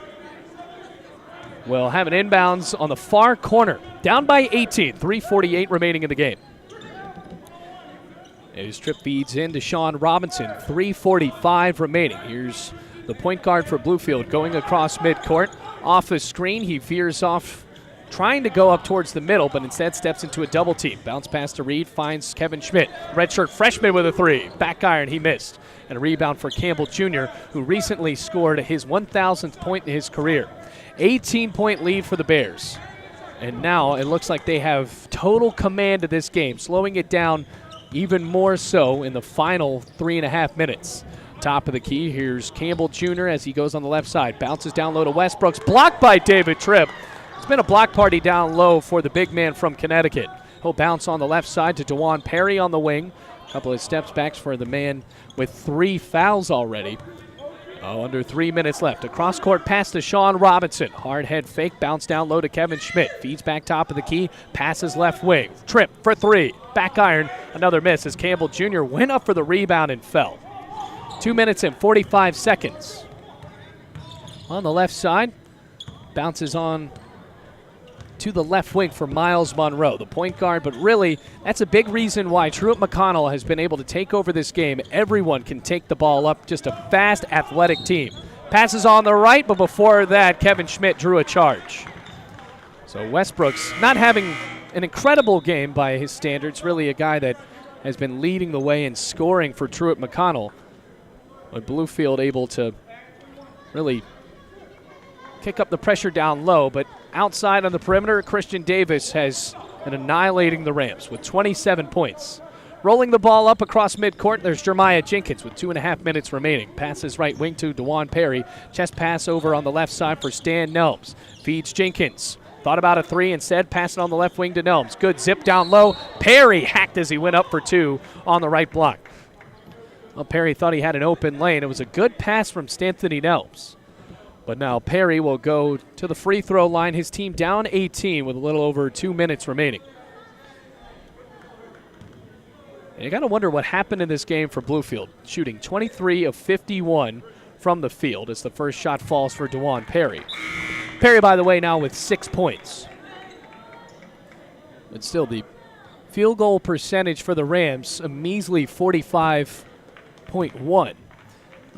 will have an inbounds on the far corner. Down by 18, 3:48 remaining in the game. His Tripp feeds in to Sean Robinson, 3:45 remaining. Here's the point guard for Bluefield going across midcourt. Off the screen, he veers off trying to go up towards the middle, but instead steps into a double team. Bounce pass to Reed, finds Kevin Schmidt. Redshirt freshman with a three. Back iron, he missed. And a rebound for Campbell Jr., who recently scored his 1,000th point in his career. 18-point lead for the Bears. And now it looks like they have total command of this game, slowing it down even more so in the final 3.5 minutes. Top of the key, here's Campbell Jr. as he goes on the left side. Bounces down low to Westbrooks, blocked by David Tripp. It's been a block party down low for the big man from Connecticut. He'll bounce on the left side to DeJuan Perry on the wing. A couple of steps backs for the man with 3 fouls already. Under 3 minutes left. A cross-court pass to Sean Robinson. Hard head fake, bounce down low to Kevin Schmidt. Feeds back top of the key, passes left wing. Tripp for 3. Back iron, another miss as Campbell Jr. went up for the rebound and fell. 2 minutes and 45 seconds. On the left side, bounces on to the left wing for Miles Monroe, the point guard, but really that's a big reason why Truett McConnell has been able to take over this game. Everyone can take the ball up, just a fast, athletic team. Passes on the right, but before that, Kevin Schmidt drew a charge. So Westbrooks not having an incredible game by his standards, really a guy that has been leading the way in scoring for Truett McConnell. But Bluefield able to really kick up the pressure down low, but outside on the perimeter, Christian Davis has been annihilating the Rams with 27 points. Rolling the ball up across midcourt, there's Jeremiah Jenkins with 2.5 minutes remaining. Passes right wing to DeJuan Perry. Chest pass over on the left side for Stan Nelms. Feeds Jenkins. Thought about a 3 instead, passing on the left wing to Nelms. Good zip down low. Perry hacked as he went up for 2 on the right block. Well, Perry thought he had an open lane. It was a good pass from Stanthony Nelms. But now Perry will go to the free throw line. His team down 18 with a little over 2 minutes remaining. And you got to wonder what happened in this game for Bluefield. Shooting 23 of 51 from the field as the first shot falls for DeJuan Perry. Perry, by the way, now with 6 points. But still, the field goal percentage for the Rams, a measly 45.1.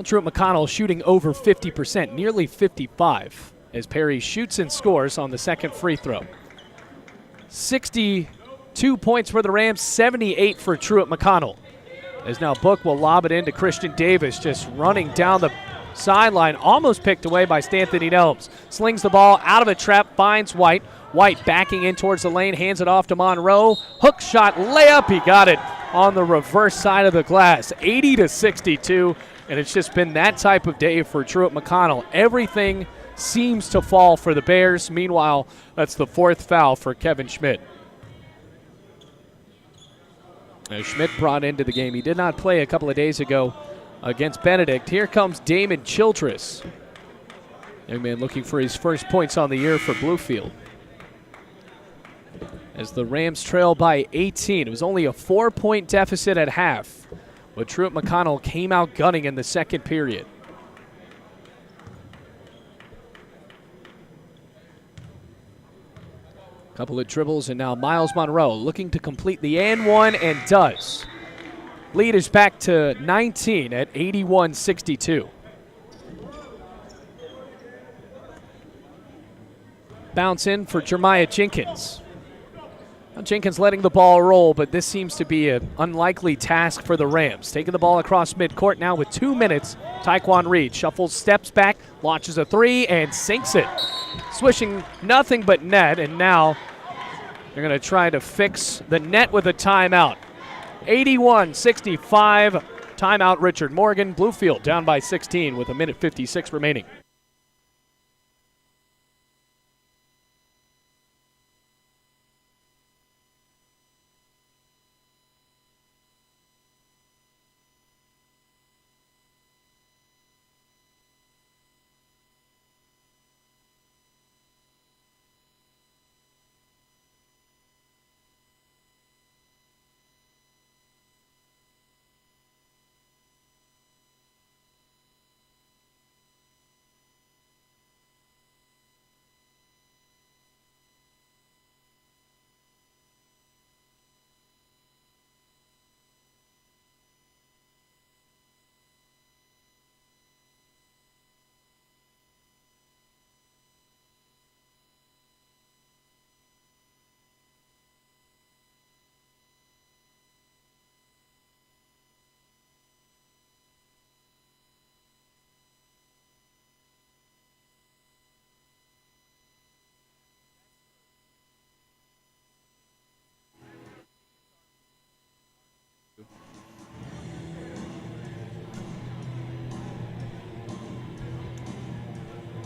Truett McConnell shooting over 50%, nearly 55, as Perry shoots and scores on the second free throw. 62 points for the Rams, 78 for Truett McConnell. As now Book will lob it into Christian Davis, just running down the sideline, almost picked away by Stanthony Nelms. Slings the ball out of a trap, finds White. White backing in towards the lane, hands it off to Monroe. Hook shot, layup, he got it on the reverse side of the glass, 80-62. And it's just been that type of day for Truett McConnell. Everything seems to fall for the Bears. Meanwhile, that's the 4th foul for Kevin Schmidt. As Schmidt brought into the game, he did not play a couple of days ago against Benedict. Here comes Damon Childress. Young man looking for his first points on the year for Bluefield. As the Rams trail by 18. It was only a 4-point deficit at half. But Truett McConnell came out gunning in the second period. Couple of dribbles, and now Miles Monroe looking to complete the and one, and does. Lead is back to 19 at 81-62. Bounce in for Jeremiah Jenkins. Now Jenkins letting the ball roll, but this seems to be an unlikely task for the Rams. Taking the ball across midcourt now with 2 minutes. Tyquan Reed shuffles, steps back, launches a 3, and sinks it. Swishing nothing but net, and now they're going to try to fix the net with a timeout. 81-65, timeout Richard Morgan. Bluefield down by 16 with 1:56 remaining.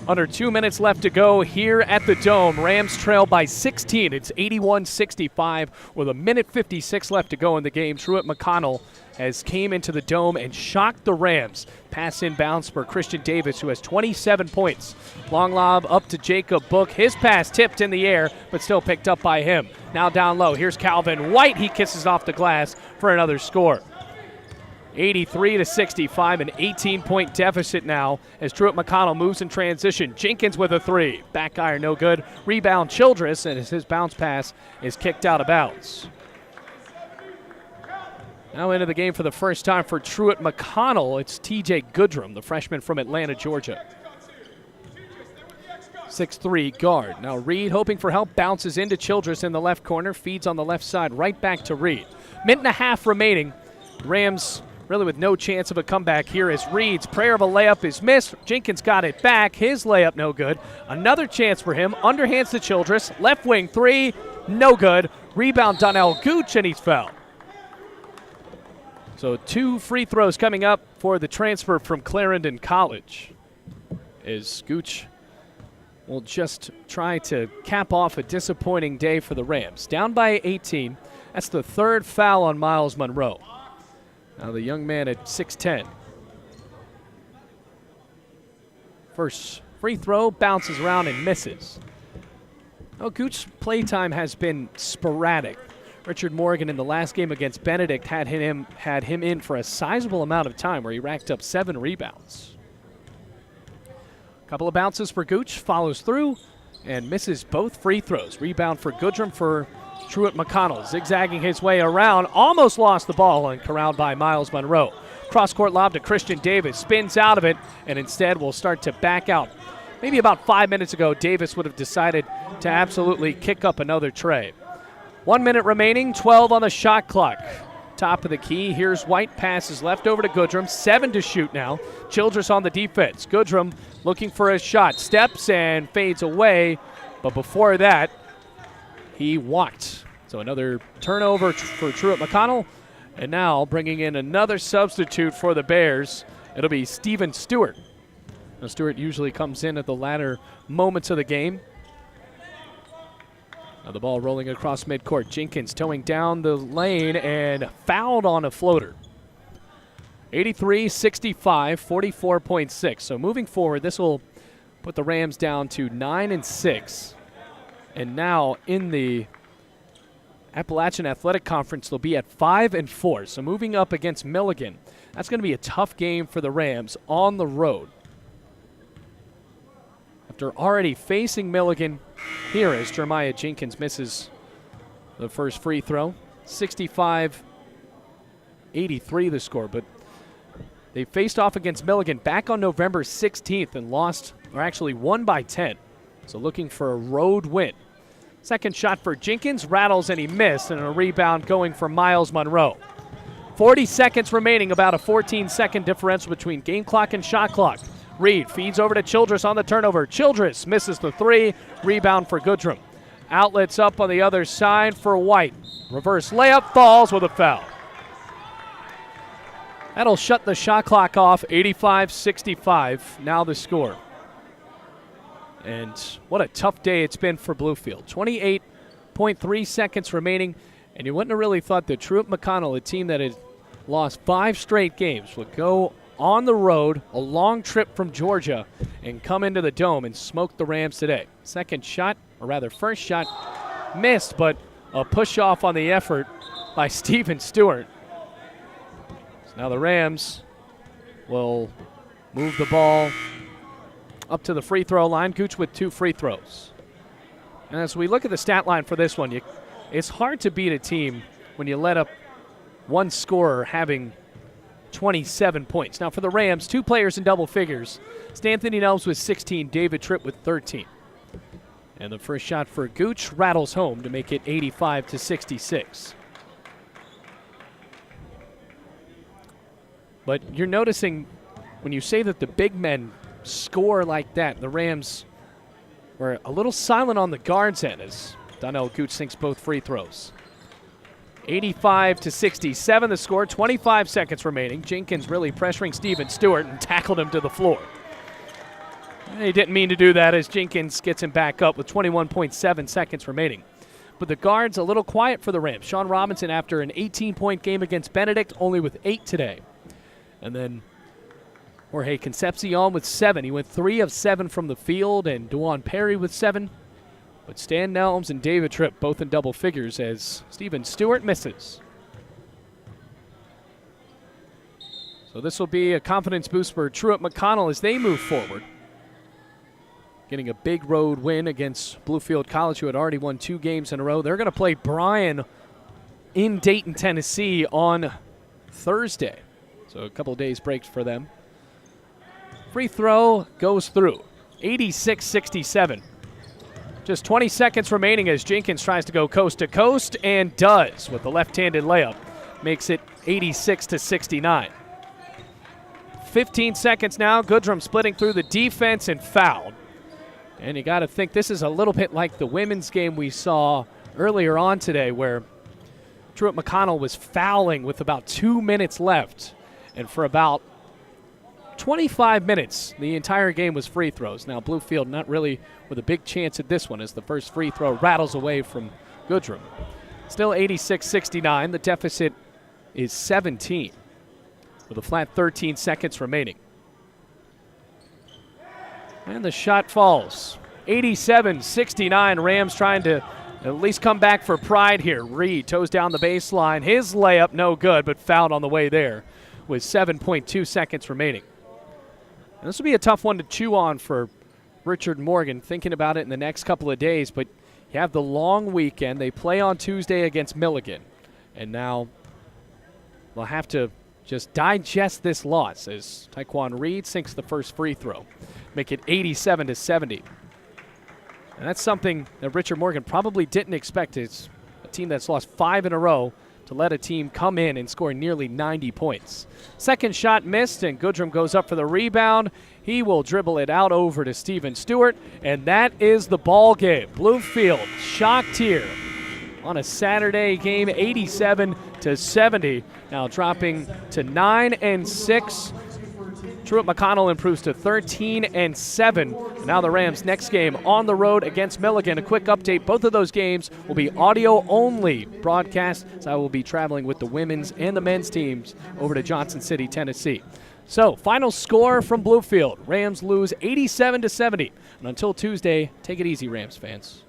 Under 2 minutes left to go here at the Dome. Rams trail by 16. It's 81-65 with a minute 56 left to go in the game. Truett McConnell has came into the Dome and shocked the Rams. Pass inbounds for Christian Davis, who has 27 points. Long lob up to Jacob Book. His pass tipped in the air, but still picked up by him. Now down low. Here's Calvin White. He kisses off the glass for another score. 83-65, an 18-point deficit now as Truett McConnell moves in transition. Jenkins with a three. Back iron, no good. Rebound Childress, and as his bounce pass is kicked out of bounds. Now into the game for the first time for Truett McConnell. It's TJ Goodrum, the freshman from Atlanta, Georgia. 6'3" guard. Now Reed hoping for help, bounces into Childress in the left corner, feeds on the left side, right back to Reed. Minute and a half remaining. Rams really with no chance of a comeback here as Reed's prayer of a layup is missed. Jenkins got it back. His layup no good. Another chance for him. Underhands to Childress. Left wing three, no good. Rebound Donnell Gooch, and he's fouled. So 2 free throws coming up for the transfer from Clarendon College. As Gooch will just try to cap off a disappointing day for the Rams. Down by 18. That's the 3rd foul on Miles Monroe. Now the young man at 6'10". First free throw, bounces around and misses. Well, Gooch's playtime has been sporadic. Richard Morgan in the last game against Benedict had him in for a sizable amount of time where he racked up 7 rebounds. Couple of bounces for Gooch, follows through and misses both free throws. Rebound for Goodrum for Truett McConnell, zigzagging his way around, almost lost the ball and corralled by Miles Monroe. Cross-court lob to Christian Davis, spins out of it, and instead will start to back out. Maybe about 5 minutes ago, Davis would have decided to absolutely kick up another tray. 1 minute remaining, 12 on the shot clock. Top of the key, here's White, passes left over to Goodrum, 7 to shoot now. Childress on the defense. Goodrum looking for a shot, steps and fades away, but before that, he walked. So another turnover for Truett McConnell. And now bringing in another substitute for the Bears. It'll be Steven Stewart. Now Stewart usually comes in at the latter moments of the game. Now the ball rolling across midcourt. Jenkins towing down the lane and fouled on a floater. 83-65, 44.6. So moving forward, this will put the Rams down to 9-6. And now in the Appalachian Athletic Conference, they'll be at 5-4. So moving up against Milligan, that's going to be a tough game for the Rams on the road. After already facing Milligan here as Jeremiah Jenkins misses the first free throw. 65-83 the score, but they faced off against Milligan back on November 16th and lost, or actually won by 10. So looking for a road win. Second shot for Jenkins, rattles and he missed, and a rebound going for Miles Monroe. 40 seconds remaining, about a 14-second differential between game clock and shot clock. Reed feeds over to Childress on the turnover. Childress misses the three, rebound for Goodrum. Outlets up on the other side for White. Reverse layup, falls with a foul. That'll shut the shot clock off, 85-65, now the score. And what a tough day it's been for Bluefield. 28.3 seconds remaining, and you wouldn't have really thought that Truett McConnell, a team that had lost 5 straight games, would go on the road, a long trip from Georgia, and come into the Dome and smoke the Rams today. Second shot, or rather first shot, missed, but a push-off on the effort by Steven Stewart. So now the Rams will move the ball up to the free throw line. Gooch with 2 free throws. And as we look at the stat line for this one, it's hard to beat a team when you let up one scorer having 27 points. Now for the Rams, 2 players in double figures. Stanthony Nelms with 16, David Tripp with 13. And the first shot for Gooch rattles home to make it 85-66. But you're noticing when you say that the big men score like that, the Rams were a little silent on the guards' end as Donnell Gooch sinks both free throws. 85-67 the score, 25 seconds remaining. Jenkins really pressuring Steven Stewart and tackled him to the floor. He didn't mean to do that as Jenkins gets him back up with 21.7 seconds remaining. But the guards a little quiet for the Rams. Sean Robinson after an 18-point game against Benedict, only with 8 today. And then Jorge Concepcion with 7. He went 3 of 7 from the field, and Duan Perry with 7. But Stan Nelms and David Tripp both in double figures as Stephen Stewart misses. So this will be a confidence boost for Truett McConnell as they move forward. Getting a big road win against Bluefield College, who had already won 2 games in a row. They're going to play Bryan in Dayton, Tennessee on Thursday. So a couple of days break for them. Free throw goes through. 86-67. Just 20 seconds remaining as Jenkins tries to go coast to coast and does with the left-handed layup. Makes it 86-69. 15 seconds now. Goodrum splitting through the defense and fouled. And you got to think this is a little bit like the women's game we saw earlier on today where Truett McConnell was fouling with about 2 minutes left. And for about 25 minutes, the entire game was free throws. Now Bluefield not really with a big chance at this one as the first free throw rattles away from Goodrum. Still 86-69. The deficit is 17 with a flat 13 seconds remaining. And the shot falls. 87-69. Rams trying to at least come back for pride here. Reed toes down the baseline. His layup no good, but fouled on the way there with 7.2 seconds remaining. And this will be a tough one to chew on for Richard Morgan, thinking about it in the next couple of days. But you have the long weekend. They play on Tuesday against Milligan. And now they'll have to just digest this loss as Taekwon Reed sinks the first free throw. Make it 87-70. And that's something that Richard Morgan probably didn't expect. It's a team that's lost 5 in a row to let a team come in and score nearly 90 points. Second shot missed, and Goodrum goes up for the rebound. He will dribble it out over to Stephen Stewart, and that is the ball game. Bluefield shocked here on a Saturday game, 87-70. Now dropping to 9-6. Truett McConnell improves to 13-7. Now the Rams' next game on the road against Milligan. A quick update, both of those games will be audio-only broadcast, as I will be traveling with the women's and the men's teams over to Johnson City, Tennessee. So, final score from Bluefield. Rams lose 87-70. And until Tuesday, take it easy, Rams fans.